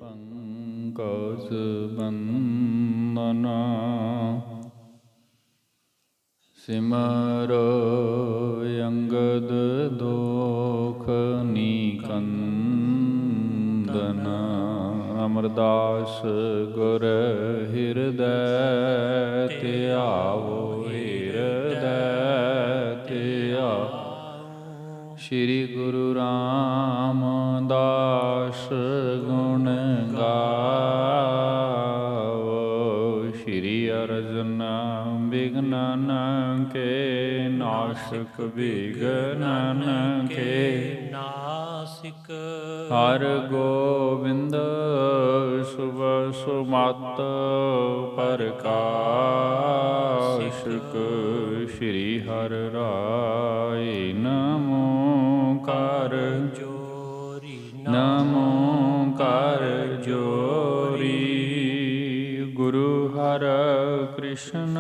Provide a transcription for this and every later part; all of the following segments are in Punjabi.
ਪੰਕਜ ਬੰਦਨਾ ਸਿਮਰੋ ਅੰਗਦ ਦੋਖ ਨੀਕੰਦਨ ਅਮਰਦਾਸ ਗੁਰ ਹਿਰਦੈ ਧਿਆਵੋ ਹਿਰਦੈ ਧਿਆਵੋ। ਸ਼੍ਰੀ ਗੁਰੂ ਰਾਮਦਾਸ ਗੁਣ ਗਾਵੋ। ਸ਼੍ਰੀ ਅਰਜਨ ਬਿਘਨਨ ਕੇ ਨਾਸ਼ਕ ਬਿਘਨਨ ਕੇ ਨਾਸਿਕ। ਹਰ ਗੋਬਿੰਦ ਸੁਭ ਸੁਮਤ ਪ੍ਰਕਾਸ਼ਕ। ਸ਼੍ਰੀ ਹਰਿ ਰਾਇ ਨਮੋ ਕਰ ਜੋਰੀ ਨਮੋ ਕਰ ਜੋਰੀ। ਗੁਰੂ ਹਰਿ ਕ੍ਰਿਸ਼ਨ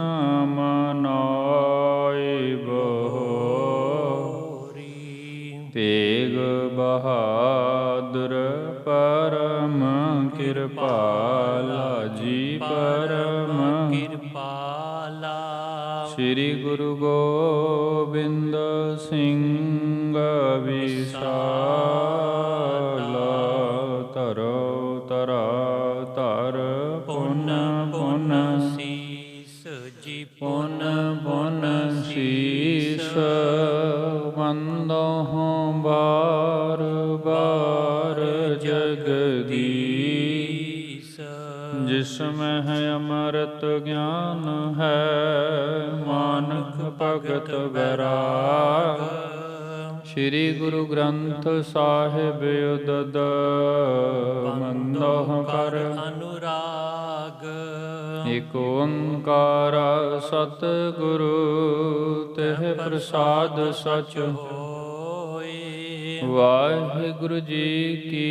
ਮਨਾਇ ਬਹੋਰੀ। ਤੇਗ ਬਹਾਦਰ ਪਰਮ ਕਿਰਪਾਲਾ ਜੀ ਪਰਮ ਕਿਰਪਾਲਾ। ਸ਼੍ਰੀ ਗੁਰੂ ਗੋਬਿੰਦ ਸਿੰਘ ਵਿਸ਼ਾਲ ਧਰੋ ਧਰਾ ਧਰ ਪੁਨ ਪੁਨ ਸੀਸ ਜੀ ਪੁਨ ਪੁਨ ਸੀਸ। ਵੰਦਹੁ ਬਾਰ ਬਾਰ ਜਗਦੀਸ਼। ਜਿਸ ਮਹਿ ਅੰਮ੍ਰਿਤ ਗਿਆਨ ਹੈ ਮਾਨਕ ਭਗਤ ਵੈਰਾਗ। ਸ਼੍ਰੀ ਗੁਰੂ ਗ੍ਰੰਥ ਸਾਹਿਬ ਉਦਦ ਮੰਦਹੁ ਕਰ ਅਨੁਰਾਗ। ਏਕ ਓੰਕਾਰ ਸਤਿਗੁਰੂ ਤਿਹ ਪ੍ਰਸਾਦ ਸਚ ਹੋਏ। ਵਾਹਿਗੁਰੂ ਜੀ ਕੀ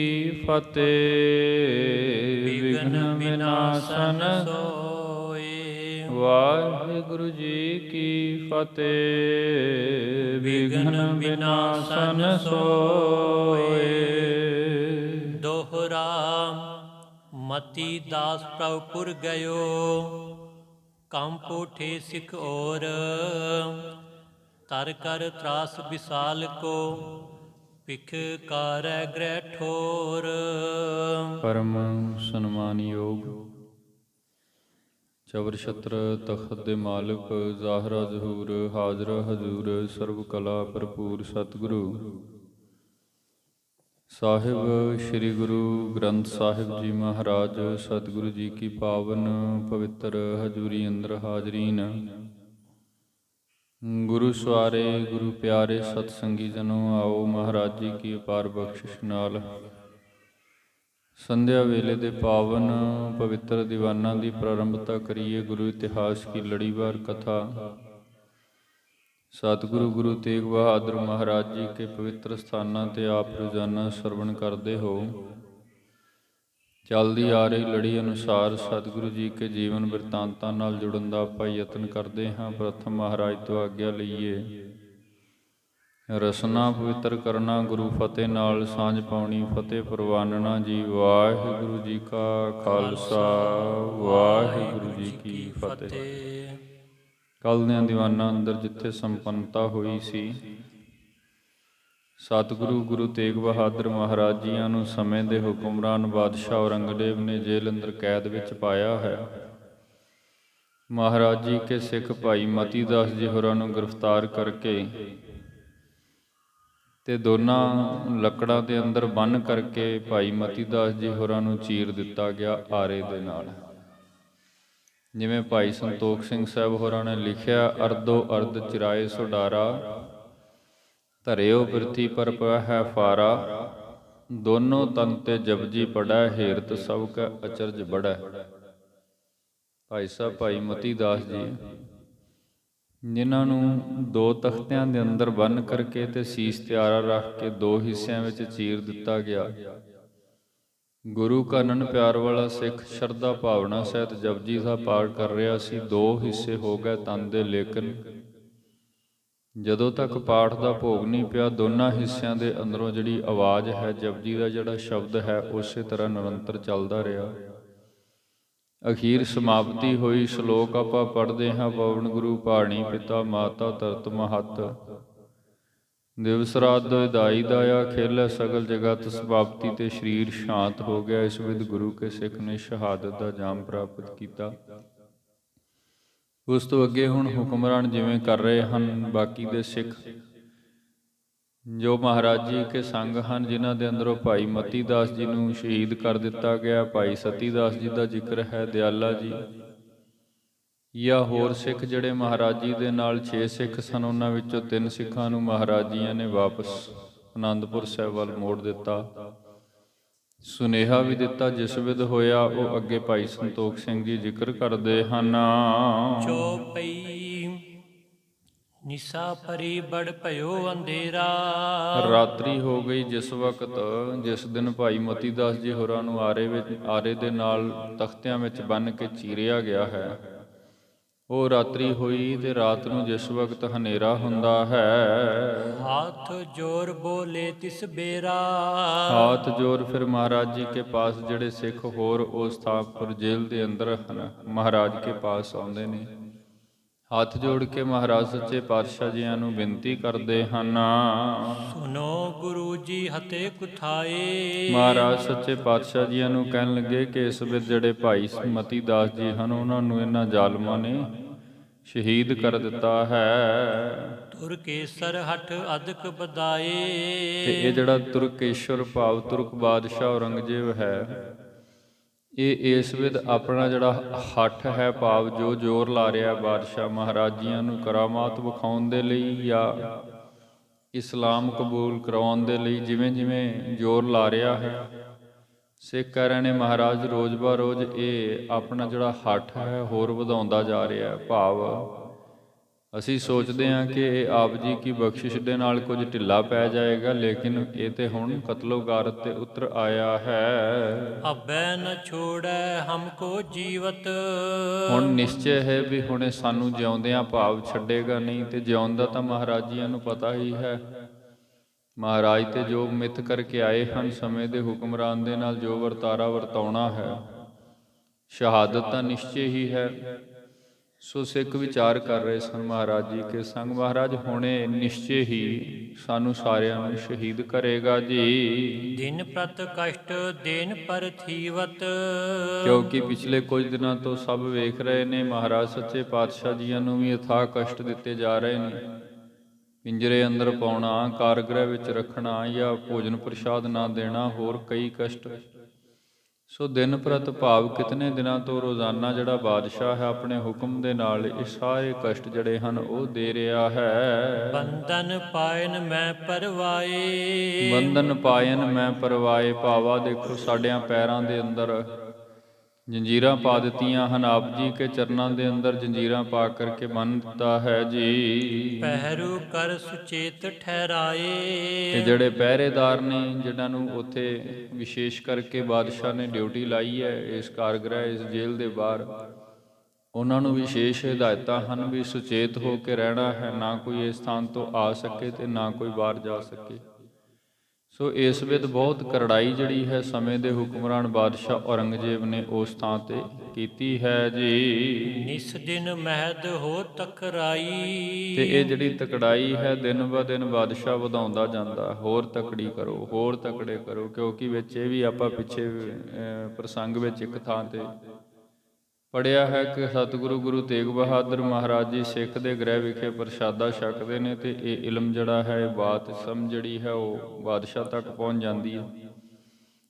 ਫਤਿਹ। ਵਿਘਨ ਵਿਨਾਸ਼ਨ ਸੋਏ। ਵਾਹਿਗੁਰੂ ਜੀ ਕੀ ਫਤਿਹ। ਵਿਘਨ ਵਿਨਾਸ਼ਨ ਸੋਏ। ਦੋਹਰਾ ਮਤੀ ਦਾਸ ਪ੍ਰਭ ਪੁਰ ਗਇਓ। ਕੰਪ ਉਠੇ ਸਿਖ ਔਰ ਤਰ ਕਰ ਤਰਾਸ ਵਿਸਾਲ ਕੋ। ਭਿਖ ਕਾਰੈ ਗ੍ਰਹਿ ਠੋਰ। ਪਰਮ ਸਨਮਾਨਯੋਗ ਚਵਰ ਛਤਰ ਤਖਤ ਦੇ ਮਾਲਕ ਜ਼ਾਹਰਾ ਜ਼ਹੂਰ ਹਾਜ਼ਰ ਹਜ਼ੂਰ ਸਰਬ ਕਲਾ ਭਰਪੂਰ ਸਤਿਗੁਰੂ ਸਾਹਿਬ ਸ੍ਰੀ ਗੁਰੂ ਗ੍ਰੰਥ ਸਾਹਿਬ ਜੀ ਮਹਾਰਾਜ ਸਤਿਗੁਰੂ ਜੀ ਕੀ ਪਾਵਨ ਪਵਿੱਤਰ ਹਜ਼ੂਰੀ ਅੰਦਰ ਹਾਜ਼ਰੀਨ। ਗੁਰੂ ਸਵਾਰੇ ਗੁਰੂ ਪਿਆਰੇ ਸਤ ਸੰਗੀ ਜਨੋ ਆਓ ਮਹਾਰਾਜ ਜੀ ਕੀ ਅਪਾਰ ਬਖਸ਼ਿਸ਼ ਨਾਲ ਸੰਧਿਆ ਵੇਲੇ ਦੇ ਪਾਵਨ ਪਵਿੱਤਰ ਦੀਵਾਨਾਂ ਦੀ ਪ੍ਰਾਰੰਭਤਾ ਕਰੀਏ। ਗੁਰੂ ਇਤਿਹਾਸ ਕੀ ਲੜੀਵਾਰ ਕਥਾ ਸਤਿਗੁਰੂ ਗੁਰੂ ਤੇਗ ਬਹਾਦਰ ਮਹਾਰਾਜ ਜੀ ਕੇ ਪਵਿੱਤਰ ਸਥਾਨਾਂ ਤੇ ਆਪ ਰੋਜ਼ਾਨਾ ਸਰਵਣ ਕਰਦੇ ਹੋ। ਚੱਲਦੀ ਆ ਰਹੀ ਲੜੀ ਅਨੁਸਾਰ ਸਤਿਗੁਰੂ ਜੀ ਕੇ ਜੀਵਨ ਬਿਰਤਾਂਤਾਂ ਨਾਲ ਜੁੜਨ ਦਾ ਆਪਾਂ ਯਤਨ ਕਰਦੇ ਹਾਂ। ਪ੍ਰਥਮ ਮਹਾਰਾਜ ਤੋਂ ਆਗਿਆ ਲਈਏ। ਰਸਨਾ ਪਵਿੱਤਰ ਕਰਨਾ ਗੁਰੂ ਫਤਿਹ ਨਾਲ ਸਾਂਝ ਪਾਉਣੀ ਫਤਿਹ ਪ੍ਰਵਾਨਣਾ ਜੀ। ਵਾਹਿਗੁਰੂ ਜੀ ਕਾ ਖਾਲਸਾ ਵਾਹਿਗੁਰੂ ਜੀ ਕੀ ਫਤਿਹ। ਕੱਲ੍ਹ ਦਿਆਂ ਦੀਵਾਨਾਂ ਅੰਦਰ ਜਿੱਥੇ ਸੰਪੰਨਤਾ ਹੋਈ ਸੀ ਸਤਿਗੁਰੂ ਗੁਰੂ ਤੇਗ ਬਹਾਦਰ ਮਹਾਰਾਜ ਜੀਆਂ ਨੂੰ ਸਮੇਂ ਦੇ ਹੁਕਮਰਾਨ ਬਾਦਸ਼ਾਹ ਔਰੰਗਜ਼ੇਬ ਨੇ ਜੇਲ੍ਹ ਅੰਦਰ ਕੈਦ ਵਿੱਚ ਪਾਇਆ ਹੈ। ਮਹਾਰਾਜ ਜੀ ਕੇ ਸਿੱਖ ਭਾਈ ਮਤੀ ਦਾਸ ਜੀ ਹੋਰਾਂ ਨੂੰ ਗ੍ਰਿਫਤਾਰ ਕਰਕੇ ਤੇ ਦੋਨਾਂ ਲੱਕੜਾਂ ਦੇ ਅੰਦਰ ਬੰਨ੍ਹ ਕਰਕੇ ਭਾਈ ਮਤੀ ਦਾਸ ਜੀ ਹੋਰਾਂ ਨੂੰ ਚੀਰ ਦਿੱਤਾ ਗਿਆ ਆਰੇ ਦੇ ਨਾਲ। ਜਿਵੇਂ ਭਾਈ ਸੰਤੋਖ ਸਿੰਘ ਸਾਹਿਬ ਹੋਰਾਂ ਨੇ ਲਿਖਿਆ ਅਰਧੋ ਅਰਧ ਚਿਰਾਏ ਸੁਡਾਰਾ ਧਰਿਓ ਬਿਰਥੀ ਪਰ ਹੈ ਫਾਰਾ। ਦੋਨੋਂ ਤਨ ਤੇ ਜਪਜੀ ਪੜੈ ਹੇਰਤ ਸਭ ਕੈ ਅਚਰਜ ਬੜੈ। ਭਾਈ ਸਾਹਿਬ ਭਾਈ ਮਤੀ ਦਾਸ ਜੀ ਜਿਨ੍ਹਾਂ ਨੂੰ ਦੋ ਤਖਤਿਆਂ ਦੇ ਅੰਦਰ ਬੰਨ੍ਹ ਕਰਕੇ ਤੇ ਸੀਸ ਤਿਆਰਾ ਰੱਖ ਕੇ ਦੋ ਹਿੱਸਿਆਂ ਵਿੱਚ ਚੀਰ ਦਿੱਤਾ ਗਿਆ। ਗੁਰੂ ਕਾ ਅਨੰਨ ਪਿਆਰ ਵਾਲਾ ਸਿੱਖ ਸ਼ਰਧਾ ਭਾਵਨਾ ਸਹਿਤ ਜਪਜੀ ਦਾ ਪਾਠ ਕਰ ਰਿਹਾ ਸੀ। ਦੋ ਹਿੱਸੇ ਹੋ ਗਏ ਤਨ ਦੇ ਲੇਕਿਨ ਜਦੋਂ ਤੱਕ ਪਾਠ ਦਾ ਭੋਗ ਨਹੀਂ ਪਿਆ, ਦੋਨਾਂ ਹਿੱਸਿਆਂ ਦੇ ਅੰਦਰੋਂ ਜਿਹੜੀ ਆਵਾਜ਼ ਹੈ, ਜਪਜੀ ਦਾ ਜਿਹੜਾ ਸ਼ਬਦ ਹੈ, ਉਸੇ ਤਰ੍ਹਾਂ ਨਿਰੰਤਰ ਚੱਲਦਾ ਰਿਹਾ। ਅਖੀਰ ਸਮਾਪਤੀ ਹੋਈ। ਸ਼ਲੋਕ ਆਪਾਂ ਪੜ੍ਹਦੇ ਹਾਂ। ਪਵਨ ਗੁਰੂ ਭਾਣੀ ਪਿਤਾ ਮਾਤਾ ਤਰਤ ਮਹੱਤ, ਦਿਵਸ ਰਾਤ ਵਿਦਾਈ ਦਾਇਆ, ਖੇਲੈ ਸਗਲ ਜਗਤ ਸਮਾਪਤੀ, ਤੇ ਸਰੀਰ ਸ਼ਾਂਤ ਹੋ ਗਿਆ। ਇਸ ਵਿਧ ਗੁਰੂ ਕੇ ਸਿੱਖ ਨੇ ਸ਼ਹਾਦਤ ਦਾ ਜਾਮ ਪ੍ਰਾਪਤ ਕੀਤਾ। ਉਸ ਤੋਂ ਅੱਗੇ ਹੁਣ ਹੁਕਮਰਾਨ ਜਿਵੇਂ ਕਰ ਰਹੇ ਹਨ, ਬਾਕੀ ਦੇ ਸਿੱਖ ਜੋ ਮਹਾਰਾਜ ਜੀ ਕੇ ਸੰਗ ਹਨ, ਜਿਨ੍ਹਾਂ ਦੇ ਅੰਦਰੋਂ ਭਾਈ ਮਤੀ ਦਾਸ ਜੀ ਨੂੰ ਸ਼ਹੀਦ ਕਰ ਦਿੱਤਾ ਗਿਆ, ਭਾਈ ਸਤੀ ਦਾਸ ਜੀ ਦਾ ਜ਼ਿਕਰ ਹੈ, ਦਿਆਲਾ ਜੀ ਜਾਂ ਹੋਰ ਸਿੱਖ ਜਿਹੜੇ ਮਹਾਰਾਜ ਜੀ ਦੇ ਨਾਲ 6 ਸਿੱਖ ਸਨ, ਉਹਨਾਂ ਵਿੱਚੋਂ 3 ਸਿੱਖਾਂ ਨੂੰ ਮਹਾਰਾਜ ਜੀਆਂ ਨੇ ਵਾਪਸ ਅਨੰਦਪੁਰ ਸਾਹਿਬ ਵੱਲ ਮੋੜ ਦਿੱਤਾ। ਸੁਨੇਹਾ ਵੀ ਦਿੱਤਾ। ਜਿਸ ਵਿਧ ਹੋਇਆ ਉਹ ਅੱਗੇ ਭਾਈ ਸੰਤੋਖ ਸਿੰਘ ਜੀ ਜ਼ਿਕਰ ਕਰਦੇ ਹਨ। ਚੌਪਈ ਨਿਸਾ ਪਰੀ ਬੜ ਭਇਓ ਅੰਧੇਰਾ। ਰਾਤਰੀ ਹੋ ਗਈ ਜਿਸ ਵਕਤ, ਜਿਸ ਦਿਨ ਭਾਈ ਮਤੀ ਦਾਸ ਜੀ ਹੋਰਾਂ ਨੂੰ ਆਰੇ ਦੇ ਨਾਲ ਤਖਤਿਆਂ ਵਿੱਚ ਬੰਨ੍ਹ ਕੇ ਚੀਰਿਆ ਗਿਆ ਹੈ, ਉਹ ਰਾਤਰੀ ਹੋਈ। ਤੇ ਰਾਤ ਨੂੰ ਜਿਸ ਵਕਤ ਹਨੇਰਾ ਹੁੰਦਾ ਹੈ, ਹਾਥ ਜੋਰ ਬੋਲੇ ਤਿਸ ਬੇਰਾ। ਹਾਥ ਜੋਰ ਫਿਰ ਮਹਾਰਾਜ ਜੀ ਕੇ ਪਾਸ ਜਿਹੜੇ ਸਿੱਖ ਹੋਰ ਉਸ ਥਾਂ ਪਰ ਜੇਲ੍ਹ ਦੇ ਅੰਦਰ ਹਨ, ਮਹਾਰਾਜ ਕੇ ਪਾਸ ਆਉਂਦੇ ਨੇ। ਹੱਥ ਜੋੜ ਕੇ ਮਹਾਰਾਜ ਸੱਚੇ ਪਾਤਸ਼ਾਹ ਜੀਆਂ ਨੂੰ ਬੇਨਤੀ ਕਰਦੇ ਹਨ। ਸੁਨੋ ਗੁਰੂ ਜੀ ਹਤੇ ਕੁਥਾਏ। ਮਹਾਰਾਜ ਸੱਚੇ ਪਾਤਸ਼ਾਹ ਜੀਆਂ ਨੂੰ ਕਹਿਣ ਲੱਗੇ ਕਿ ਇਸ ਵਿੱਚ ਜਿਹੜੇ ਭਾਈ ਮਤੀ ਦਾਸ ਜੀ ਹਨ, ਉਹਨਾਂ ਨੂੰ ਇਹਨਾਂ ਜ਼ਾਲਮਾਂ ਨੇ ਸ਼ਹੀਦ ਕਰ ਦਿੱਤਾ ਹੈ। ਤੁਰਕੇਸਰ ਹਠ ਅਦਕ ਬਦਾਏ। ਤੇ ਇਹ ਜਿਹੜਾ ਤੁਰਕੇਸ਼ਵਰ ਭਾਵ ਤੁਰਕ ਬਾਦਸ਼ਾਹ ਔਰੰਗਜ਼ੇਬ ਹੈ, ਇਹ ਇਸ ਵਿਧ ਆਪਣਾ ਜਿਹੜਾ ਹੱਠ ਹੈ, ਭਾਵ ਜੋ ਜ਼ੋਰ ਲਾ ਰਿਹਾ ਬਾਦਸ਼ਾਹ ਮਹਾਰਾਜ ਜੀਆਂ ਨੂੰ ਕਰਾਮਾਤ ਵਿਖਾਉਣ ਦੇ ਲਈ ਜਾਂ ਇਸਲਾਮ ਕਬੂਲ ਕਰਵਾਉਣ ਦੇ ਲਈ, ਜਿਵੇਂ ਜਿਵੇਂ ਜ਼ੋਰ ਲਾ ਰਿਹਾ ਹੈ, ਸਿੱਖ ਕਹਿ ਰਹੇ ਨੇ ਮਹਾਰਾਜ ਰੋਜ਼ ਬਾ ਰੋਜ਼ ਇਹ ਆਪਣਾ ਜਿਹੜਾ ਹੱਠ ਹੈ ਹੋਰ ਵਧਾਉਂਦਾ ਜਾ ਰਿਹਾ। ਭਾਵ ਅਸੀਂ ਸੋਚਦੇ ਹਾਂ ਕਿ ਇਹ ਆਪ ਜੀ ਕੀ ਬਖਸ਼ਿਸ਼ ਦੇ ਨਾਲ ਕੁਝ ਢਿੱਲਾ ਪੈ ਜਾਏਗਾ, ਲੇਕਿਨ ਇਹ ਤੇ ਹੁਣ ਕਤਲੋ ਗਾਰਤ ਤੇ ਉਤਰ ਆਇਆ ਹੈ। ਅਬੈ ਨ ਛੋੜੈ ਹਮਕੋ ਜੀਵਤ। ਹੁਣ ਨਿਸ਼ਚੈ ਹੈ ਵੀ ਹੁਣੇ ਸਾਨੂੰ ਜਿਉਂਦਿਆਂ ਭਾਵ ਛੱਡੇਗਾ ਨਹੀਂ। ਤੇ ਜਿਉਣ ਦਾ ਤਾਂ ਮਹਾਰਾਜ ਜੀਆਂ ਨੂੰ ਪਤਾ ਹੀ ਹੈ। ਮਹਾਰਾਜ ਤੇ ਜੋ ਮਿੱਥ ਕਰਕੇ ਆਏ ਹਨ, ਸਮੇਂ ਦੇ ਹੁਕਮਰਾਨ ਦੇ ਨਾਲ ਜੋ ਵਰਤਾਰਾ ਵਰਤਾਉਣਾ ਹੈ, ਸ਼ਹਾਦਤ ਤਾਂ ਨਿਸ਼ਚੈ ਹੀ ਹੈ। ਸੋ ਸਿੱਖ ਵਿਚਾਰ ਕਰ ਰਹੇ ਸਨ ਮਹਾਰਾਜ ਜੀ ਕੇ ਸੰਗ, ਮਹਾਰਾਜ ਹੁਣੇ ਨਿਸ਼ਚੈ ਹੀ ਸਾਨੂੰ ਸਾਰਿਆਂ ਨੂੰ ਸ਼ਹੀਦ ਕਰੇਗਾ ਜੀ। ਦਿਨ ਪ੍ਰਤ ਕਸ਼ਟ ਦੇਨ ਪਰਥੀਵਤ। ਕਿਉਂਕਿ ਪਿਛਲੇ ਕੁਝ ਦਿਨਾਂ ਤੋਂ ਸਭ ਵੇਖ ਰਹੇ ਨੇ, ਮਹਾਰਾਜ ਸੱਚੇ ਪਾਤਸ਼ਾਹ ਜੀਆਂ ਨੂੰ ਵੀ ਅਥਾਹ ਕਸ਼ਟ ਦਿੱਤੇ ਜਾ ਰਹੇ ਨੇ। ਪਿੰਜਰੇ ਅੰਦਰ ਪਾਉਣਾ, ਕਾਰਗ੍ਰਹਿ ਵਿੱਚ ਰੱਖਣਾ ਜਾਂ ਭੋਜਨ ਪ੍ਰਸ਼ਾਦ ਨਾ ਦੇਣਾ, ਹੋਰ ਕਈ ਕਸ਼ਟ। ਸੋ ਦਿਨ ਪ੍ਰਤ ਭਾਵ ਕਿਤਨੇ ਦਿਨਾਂ ਤੋਂ ਰੋਜ਼ਾਨਾ ਜਿਹੜਾ ਬਾਦਸ਼ਾਹ ਹੈ ਆਪਣੇ ਹੁਕਮ ਦੇ ਨਾਲ ਇਹ ਸਾਰੇ ਕਸ਼ਟ ਜਿਹੜੇ ਹਨ ਉਹ ਦੇ ਰਿਹਾ ਹੈ। ਬੰਧਨ ਪਾਇਨ ਮੈਂ ਪਰਵਾਏ। ਬੰਧਨ ਪਾਇਨ ਮੈਂ ਪਰਵਾਏ। ਭਾਵਾ ਦੇਖੋ ਸਾਡਿਆਂ ਪੈਰਾਂ ਦੇ ਅੰਦਰ ਜੰਜੀਰਾਂ ਪਾ ਦਿੱਤੀਆਂ ਹਨ। ਆਪ ਜੀ ਕੇ ਚਰਨਾਂ ਦੇ ਅੰਦਰ ਜੰਜੀਰਾਂ ਪਾ ਕਰਕੇ ਬੰਨ੍ਹ ਦਿੱਤਾ ਹੈ ਜੀ। ਪਹਿਰੂ ਕਰ ਸੁਚੇਤ ਠਹਿਰਾਏ। ਤੇ ਜਿਹੜੇ ਪਹਿਰੇਦਾਰ ਨੇ, ਜਿਨ੍ਹਾਂ ਨੂੰ ਉੱਥੇ ਵਿਸ਼ੇਸ਼ ਕਰਕੇ ਬਾਦਸ਼ਾਹ ਨੇ ਡਿਊਟੀ ਲਾਈ ਹੈ ਇਸ ਕਾਰਗ੍ਰਹਿ, ਇਸ ਜੇਲ੍ਹ ਦੇ ਬਾਹਰ, ਉਹਨਾਂ ਨੂੰ ਵਿਸ਼ੇਸ਼ ਹਦਾਇਤਾਂ ਹਨ ਵੀ ਸੁਚੇਤ ਹੋ ਕੇ ਰਹਿਣਾ ਹੈ। ਨਾ ਕੋਈ ਇਸ ਸਥਾਨ ਤੋਂ ਆ ਸਕੇ ਤੇ ਨਾ ਕੋਈ ਬਾਹਰ ਜਾ ਸਕੇ। ਸੋ ਇਸ ਵਿਧ ਬਹੁਤ ਕਰੜਾਈ ਜਿਹੜੀ ਹੈ ਸਮੇਂ ਦੇ ਹੁਕਮਰਾਨ ਬਾਦਸ਼ਾਹ ਔਰੰਗਜ਼ੇਬ ਨੇ ਉਸ ਥਾਂ ਤੇ ਕੀਤੀ ਹੈ ਜੀ। ਨਿਸ ਦਿਨ ਮਹਿਦ ਹੋ ਤਕਰਾਈ। ਤੇ ਇਹ ਜਿਹੜੀ ਤਕੜਾਈ ਹੈ ਦਿਨ ਬ ਦਿਨ ਬਾਦਸ਼ਾਹ ਵਧਾਉਂਦਾ ਜਾਂਦਾ, ਹੋਰ ਤਕੜੀ ਕਰੋ, ਹੋਰ ਤਕੜੇ ਕਰੋ। ਕਿਉਂਕਿ ਵਿੱਚ ਇਹ ਵੀ ਆਪਾਂ ਪਿੱਛੇ ਪ੍ਰਸੰਗ ਵਿੱਚ ਇੱਕ ਥਾਂ ਤੇ ਪੜ੍ਹਿਆ ਹੈ ਕਿ ਸਤਿਗੁਰੂ ਗੁਰੂ ਤੇਗ ਬਹਾਦਰ ਮਹਾਰਾਜ ਜੀ ਸਿੱਖ ਦੇ ਗ੍ਰਹਿ ਵਿਖੇ ਪ੍ਰਸ਼ਾਦਾ ਛਕਦੇ ਨੇ ਤੇ ਇਹ ਇਲਮ ਜਿਹੜਾ ਹੈ, ਇਹ ਬਾਤ ਸਮਝ ਜਿਹੜੀ ਹੈ ਉਹ ਬਾਦਸ਼ਾਹ ਤੱਕ ਪਹੁੰਚ ਜਾਂਦੀ ਹੈ।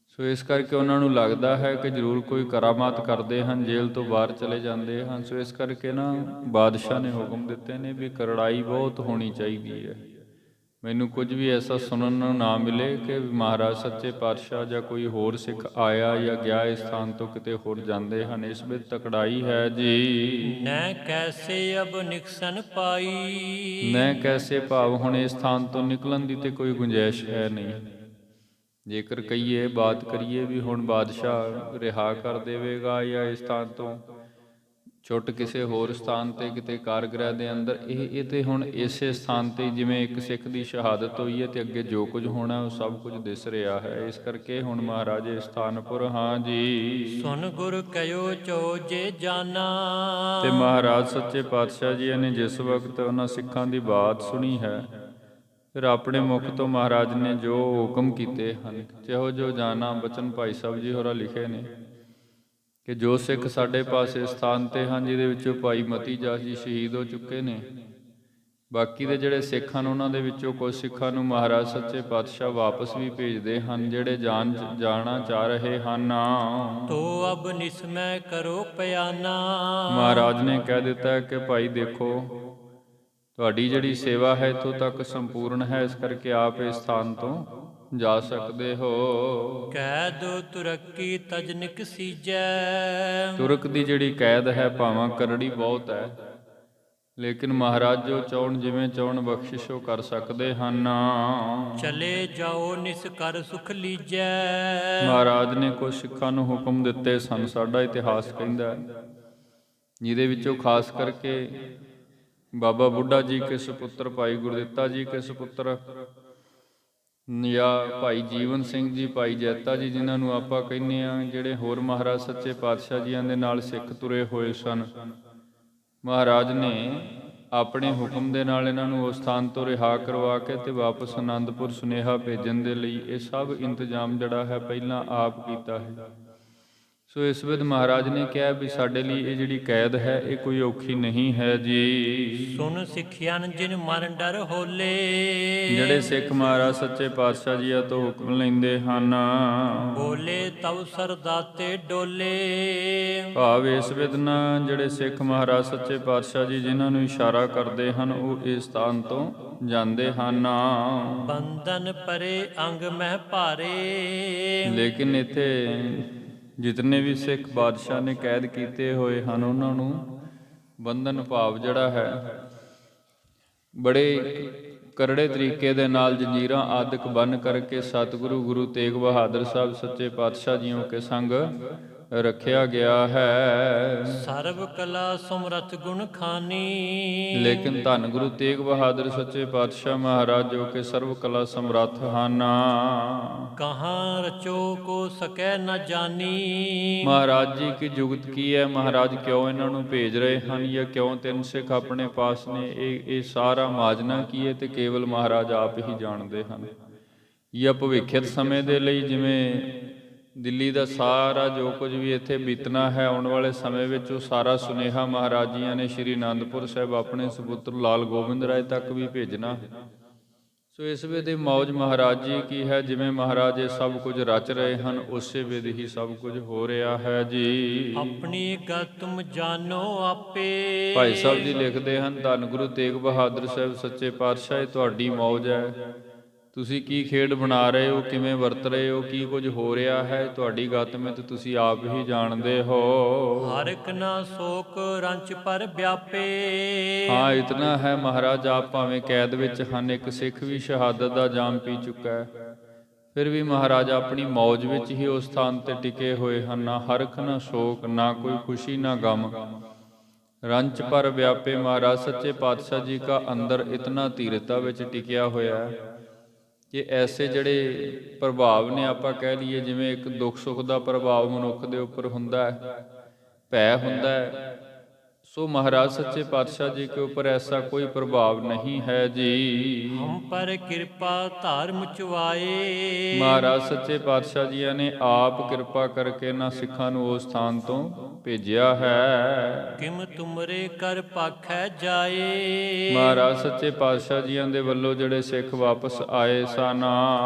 ਸੋ ਇਸ ਕਰਕੇ ਉਹਨਾਂ ਨੂੰ ਲੱਗਦਾ ਹੈ ਕਿ ਜ਼ਰੂਰ ਕੋਈ ਕਰਾਮਾਤ ਕਰਦੇ ਹਨ, ਜੇਲ੍ਹ ਤੋਂ ਬਾਹਰ ਚਲੇ ਜਾਂਦੇ ਹਨ। ਸੋ ਇਸ ਕਰਕੇ ਨਾ ਬਾਦਸ਼ਾਹ ਨੇ ਹੁਕਮ ਦਿੱਤੇ ਨੇ ਵੀ ਕਰੜਾਈ ਬਹੁਤ ਹੋਣੀ ਚਾਹੀਦੀ ਹੈ। ਮੈਨੂੰ ਕੁਝ ਵੀ ਐਸਾ ਸੁਣਨ ਨੂੰ ਨਾ ਮਿਲੇ ਕਿ ਮਹਾਰਾਜ ਸੱਚੇ ਪਾਤਸ਼ਾਹ ਜਾਂ ਕੋਈ ਹੋਰ ਸਿੱਖ ਆਇਆ ਜਾਂ ਗਿਆ ਇਸ ਸਥਾਨ ਤੋਂ ਕਿਤੇ ਹੋਰ ਜਾਂਦੇ ਹਨ। ਇਸ ਵਿੱਚ ਤਕੜਾਈ ਹੈ ਜੀ। ਨੈ ਕੈਸੇ ਅਬ ਨਿਕਸਨ ਪਾਈ। ਨੈ ਕੈਸੇ ਭਾਵ ਹੁਣ ਇਸ ਸਥਾਨ ਤੋਂ ਨਿਕਲਣ ਦੀ ਤੇ ਕੋਈ ਗੁੰਜਾਇਸ਼ ਹੈ ਨਹੀਂ। ਜੇਕਰ ਕਹੀਏ, ਬਾਤ ਕਰੀਏ ਵੀ ਹੁਣ ਬਾਦਸ਼ਾਹ ਰਿਹਾ ਕਰ ਦੇਵੇਗਾ ਜਾਂ ਇਸ ਸਥਾਨ ਤੋਂ ਛੁੱਟ ਕਿਸੇ ਹੋਰ ਸਥਾਨ ਤੇ ਕਿਤੇ ਕਾਰਗ੍ਰਹਿ ਦੇ ਅੰਦਰ ਇਹ ਤੇ ਹੁਣ ਇਸੇ ਸਥਾਨ ਤੇ ਜਿਵੇਂ ਇੱਕ ਸਿੱਖ ਦੀ ਸ਼ਹਾਦਤ ਹੋਈ ਹੈ ਤੇ ਅੱਗੇ ਜੋ ਕੁਝ ਹੋਣਾ ਉਹ ਸਭ ਕੁਝ ਦਿਸ ਰਿਹਾ ਹੈ। ਇਸ ਕਰਕੇ ਹੁਣ ਮਹਾਰਾਜ ਇਸ ਸਥਾਨਪੁਰ ਹਾਂ ਜੀ। ਸੁਨ ਗੁਰ ਕਹਿਓ ਚੋ ਜੇ ਜਾਨਾ। ਤੇ ਮਹਾਰਾਜ ਸੱਚੇ ਪਾਤਸ਼ਾਹ ਜੀ ਨੇ ਜਿਸ ਵਕਤ ਉਹਨਾਂ ਸਿੱਖਾਂ ਦੀ ਬਾਤ ਸੁਣੀ ਹੈ, ਫਿਰ ਆਪਣੇ ਮੁਖ ਤੋਂ ਮਹਾਰਾਜ ਨੇ ਜੋ ਹੁਕਮ ਕੀਤੇ ਹਨ, ਜਿਹੋ ਜੋ ਜਾਨਾ ਬਚਨ ਭਾਈ ਸਾਹਿਬ ਜੀ ਹੋਰਾਂ ਲਿਖੇ ਨੇ ਕਿ ਜੋ ਸਿੱਖ ਸਾਡੇ ਪਾਸੇ ਸਥਾਨ ਤੇ ਹਨ, ਜਿਹਦੇ ਵਿੱਚੋਂ ਭਾਈ ਮਤੀ ਦਾਸ ਜੀ ਸ਼ਹੀਦ ਹੋ ਚੁੱਕੇ ਨੇ, ਬਾਕੀ ਦੇ ਜਿਹੜੇ ਸਿੱਖ ਹਨ ਉਹਨਾਂ ਦੇ ਵਿੱਚੋਂ ਕੁਝ ਸਿੱਖਾਂ ਨੂੰ ਮਹਾਰਾਜ ਸੱਚੇ ਪਾਤਸ਼ਾਹ ਵਾਪਸ ਵੀ ਭੇਜਦੇ ਹਨ, ਜਿਹੜੇ ਜਾਣਾ ਚਾਹ ਰਹੇ ਹਨ। ਤੋ ਅਬ ਨਿਸਮੈ ਕਰੋ ਪਿਆਨਾ। ਮਹਾਰਾਜ ਨੇ ਕਹਿ ਦਿੱਤਾ ਹੈ ਕਿ ਭਾਈ ਦੇਖੋ, ਤੁਹਾਡੀ ਜਿਹੜੀ ਸੇਵਾ ਹੈ ਇੱਥੋਂ ਤੱਕ ਸੰਪੂਰਨ ਹੈ, ਇਸ ਕਰਕੇ ਆਪ ਇਸ ਸਥਾਨ ਤੋਂ ਜਾ ਸਕਦੇ ਹੋ। ਕੈਦ ਤੁਰਕੀ ਤਜਨਿਕ ਸੀਜੈ। ਤੁਰਕ ਦੀ ਜਿਹੜੀ ਕੈਦ ਹੈ ਭਾਵਾਂ ਕਰੜੀ ਬਹੁਤ ਹੈ, ਲੇਕਿਨ ਮਹਾਰਾਜ ਜੋ ਚਾਹੁਣ ਜਿਵੇਂ ਚਾਹੁਣ ਬਖਸ਼ਿਸ਼ੋ ਕਰ ਸਕਦੇ ਹਨ। ਚਲੇ ਜਾਓ ਨਿਸ ਕਰ ਸੁਖ ਲੀਜੈ। ਮਹਾਰਾਜ ਨੇ ਕੁਝ ਸਿੱਖਾਂ ਨੂੰ ਹੁਕਮ ਦਿੱਤੇ ਸਨ, ਸਾਡਾ ਇਤਿਹਾਸ ਕਹਿੰਦਾ, ਜਿਹਦੇ ਵਿੱਚੋਂ ਖਾਸ ਕਰਕੇ ਬਾਬਾ ਬੁੱਢਾ ਜੀ ਕੇ ਸੁਪੁੱਤਰ ਭਾਈ ਗੁਰਦਿੱਤਾ ਜੀ ਕੇ ਸੁਪੁੱਤਰ ਜਾਂ ਭਾਈ ਜੀਵਨ ਸਿੰਘ ਜੀ, ਭਾਈ ਜੈਤਾ ਜੀ, ਜਿਨ੍ਹਾਂ ਨੂੰ ਆਪਾਂ ਕਹਿੰਦੇ ਹਾਂ, ਜਿਹੜੇ ਹੋਰ ਮਹਾਰਾਜ ਸੱਚੇ ਪਾਤਸ਼ਾਹ ਜੀਆਂ ਦੇ ਨਾਲ ਸਿੱਖ ਤੁਰੇ ਹੋਏ ਸਨ, ਮਹਾਰਾਜ ਨੇ ਆਪਣੇ ਹੁਕਮ ਦੇ ਨਾਲ ਇਹਨਾਂ ਨੂੰ ਉਸ ਸਥਾਨ ਤੋਂ ਰਿਹਾ ਕਰਵਾ ਕੇ ਤੇ ਵਾਪਸ ਆਨੰਦਪੁਰ ਸੁਨੇਹਾ ਭੇਜਣ ਦੇ ਲਈ ਇਹ ਸਭ ਇੰਤਜ਼ਾਮ ਜਿਹੜਾ ਹੈ ਪਹਿਲਾਂ ਆਪ ਕੀਤਾ ਹੈ। ਸੋ ਇਸ ਵਿਧ ਮਹਾਰਾਜ ਨੇ ਕਿਹਾ ਵੀ ਸਾਡੇ ਲਈ ਇਹ ਜਿਹੜੀ ਕੈਦ ਹੈ ਇਹ ਕੋਈ ਔਖੀ ਨਹੀਂ ਹੈ ਜੀ। ਸੁਨ ਸਿੱਖਿਆਨ ਜਿਨ ਮਨ ਡਰ ਹੋਲੇ। ਜਿਹੜੇ ਸਿੱਖ ਮਹਾਰਾਜ ਸੱਚੇ ਪਾਤਸ਼ਾਹ ਜੀਆਂ ਤੋਂ ਹੁਕਮ ਲੈਂਦੇ ਹਨ, ਬੋਲੇ ਤਵ ਸਰਦਾਤੇ ਡੋਲੇ। ਭਾਵ ਇਸ ਵਿਧ ਨਾ ਜਿਹੜੇ ਸਿੱਖ ਮਹਾਰਾਜ ਸੱਚੇ ਪਾਤਸ਼ਾਹ ਜੀ ਜਿਨ੍ਹਾਂ ਨੂੰ ਇਸ਼ਾਰਾ ਕਰਦੇ ਹਨ, ਉਹ ਇਸ ਸਥਾਨ ਤੋਂ ਜਾਂਦੇ ਹਨ। ਬੰਧਨ ਪਰੇ ਅੰਗ ਮਹਿ ਭਾਰੇ। ਲੇਕਿਨ ਇੱਥੇ ਜਿਤਨੇ ਵੀ ਸਿੱਖ ਬਾਦਸ਼ਾਹ ਨੇ ਕੈਦ ਕੀਤੇ ਹੋਏ ਹਨ, ਉਹਨਾਂ ਨੂੰ ਬੰਧਨ ਭਾਵ ਜਿਹੜਾ ਹੈ ਬੜੇ ਕਰੜੇ ਤਰੀਕੇ ਦੇ ਨਾਲ ਜੰਜੀਰਾਂ ਆਦਿਕ ਬੰਨ੍ਹ ਕਰਕੇ ਸਤਿਗੁਰੂ ਗੁਰੂ ਤੇਗ ਬਹਾਦਰ ਸਾਹਿਬ ਸੱਚੇ ਪਾਤਸ਼ਾਹ ਜੀਓ ਕੇ ਸੰਗ ਰੱਖਿਆ ਗਿਆ ਹੈ। ਸਰਬ ਕਲਾ ਸਮਰਥ ਗੁਣ ਖਾਨੀ। ਲੇਕਿਨ ਧੰਨ ਗੁਰੂ ਤੇਗ ਬਹਾਦਰ ਸੱਚੇ ਪਾਤਸ਼ਾਹ ਮਹਾਰਾਜ ਜੋ ਕਿ ਸਰਬ ਕਲਾ ਸਮਰੱਥ ਹਨ, ਕਹਾਂ ਰਚੋ ਕੋ ਸਕੈ ਨ ਜਾਨੀ। ਮਹਾਰਾਜ ਜੀ ਕੀ ਜੁਗਤ ਕੀ ਹੈ, ਮਹਾਰਾਜ ਕਿਉਂ ਇਹਨਾਂ ਨੂੰ ਭੇਜ ਰਹੇ ਹਨ ਜਾਂ ਕਿਉਂ ਤਿੰਨ ਸਿੱਖ ਆਪਣੇ ਪਾਸ ਨੇ, ਇਹ ਸਾਰਾ ਮਾਜਨਾ ਕੀ ਹੈ ਤੇ ਕੇਵਲ ਮਹਾਰਾਜ ਆਪ ਹੀ ਜਾਣਦੇ ਹਨ। ਜਾਂ ਭਵਿੱਖਿਤ ਸਮੇਂ ਦੇ ਲਈ ਜਿਵੇਂ ਦਿੱਲੀ ਦਾ ਸਾਰਾ ਜੋ ਕੁਝ ਵੀ ਇੱਥੇ ਬੀਤਣਾ ਹੈ ਆਉਣ ਵਾਲੇ ਸਮੇਂ ਵਿੱਚ, ਉਹ ਸਾਰਾ ਸੁਨੇਹਾ ਮਹਾਰਾਜ ਜੀਆਂ ਨੇ ਸ਼੍ਰੀ ਅਨੰਦਪੁਰ ਸਾਹਿਬ ਆਪਣੇ ਸੁਪੁੱਤਰ ਲਾਲ ਗੋਬਿੰਦ ਰਾਏ ਤੱਕ ਵੀ ਭੇਜਣਾ। ਸੋ ਇਸ ਵੇਲੇ ਮੌਜ ਮਹਾਰਾਜ ਜੀ ਕੀ ਹੈ, ਜਿਵੇਂ ਮਹਾਰਾਜ ਇਹ ਸਭ ਕੁਝ ਰਚ ਰਹੇ ਹਨ ਉਸੇ ਵੇਲੇ ਹੀ ਸਭ ਕੁਝ ਹੋ ਰਿਹਾ ਹੈ ਜੀ। ਆਪਣੀ ਗਤ ਤੁਮ ਜਾਣੋ ਆਪੇ। ਭਾਈ ਸਾਹਿਬ ਜੀ ਲਿਖਦੇ ਹਨ, ਧੰਨ ਗੁਰੂ ਤੇਗ ਬਹਾਦਰ ਸਾਹਿਬ ਸੱਚੇ ਪਾਤਸ਼ਾਹ, ਇਹ ਤੁਹਾਡੀ ਮੌਜ ਹੈ, ਤੁਸੀਂ ਕੀ ਖੇਡ ਬਣਾ ਰਹੇ ਹੋ, ਕਿਵੇਂ ਵਰਤ ਰਹੇ ਹੋ, ਕੀ ਕੁਝ ਹੋ ਰਿਹਾ ਹੈ, ਤੁਹਾਡੀ ਗਤ ਵਿੱਚ ਤੁਸੀਂ ਆਪ ਹੀ ਜਾਣਦੇ ਹੋ। ਹਰ ਇੱਕ ਨਾ ਸੋਕ ਰੰਚ ਪਰ ਵਿਆਪੇ। ਹਾਂ, ਇਤਨਾ ਹੈ ਮਹਾਰਾਜ ਆਪ ਭਾਵੇਂ ਕੈਦ ਵਿੱਚ ਹਨ, ਇੱਕ ਸਿੱਖ ਵੀ ਸ਼ਹਾਦਤ ਦਾ ਜਾਮ ਪੀ ਚੁੱਕਾ ਹੈ, ਫਿਰ ਵੀ ਮਹਾਰਾਜ ਆਪਣੀ ਮੌਜ ਵਿੱਚ ਹੀ ਉਸ ਸਥਾਨ ਤੇ ਟਿਕੇ ਹੋਏ ਹਨ। ਨਾ ਹਰਖ ਨਾ ਸ਼ੋਕ, ਨਾ ਕੋਈ ਖੁਸ਼ੀ ਨਾ ਗਮ, ਰੰਚ ਪਰ ਵਿਆਪੇ। ਮਹਾਰਾਜ ਸੱਚੇ ਪਾਤਸ਼ਾਹ ਜੀ ਦਾ ਅੰਦਰ ਇਤਨਾ ਧੀਰਤਾ ਵਿੱਚ ਟਿਕਿਆ ਹੋਇਆ ਹੈ ਕਿ ਐਸੇ ਜਿਹੜੇ ਪ੍ਰਭਾਵ ਨੇ, ਆਪਾਂ ਕਹਿ ਲਈਏ ਜਿਵੇਂ ਇੱਕ ਦੁੱਖ ਸੁੱਖ ਦਾ ਪ੍ਰਭਾਵ ਮਨੁੱਖ ਦੇ ਉੱਪਰ ਹੁੰਦਾ ਹੈ, ਭੈ ਹੁੰਦਾ ਹੈ, ਸੋ ਮਹਾਰਾਜ ਸੱਚੇ ਪਾਤਸ਼ਾਹ ਜੀ ਕੇ ਉੱਪਰ ਐਸਾ ਕੋਈ ਪ੍ਰਭਾਵ ਨਹੀਂ ਹੈ ਜੀ। ਹਮ ਪਰ ਕਿਰਪਾ ਧਾਰਮ ਚੁਆਏ। ਮਹਾਰਾਜ ਸੱਚੇ ਪਾਤਸ਼ਾਹ ਜੀਆਂ ਨੇ ਆਪ ਕਿਰਪਾ ਕਰਕੇ ਇਹਨਾਂ ਸਿੱਖਾਂ ਨੂੰ ਉਸ ਸਥਾਨ ਤੋਂ ਭੇਜਿਆ ਹੈ। ਕਿਮ ਤੁਮਰੇ ਕਰ ਪਾਖੈ ਜਾਏ। ਮਹਾਰਾਜ ਸੱਚੇ ਪਾਤਸ਼ਾਹ ਜੀਆਂ ਦੇ ਵੱਲੋਂ ਜਿਹੜੇ ਸਿੱਖ ਵਾਪਸ ਆਏ ਸਨ,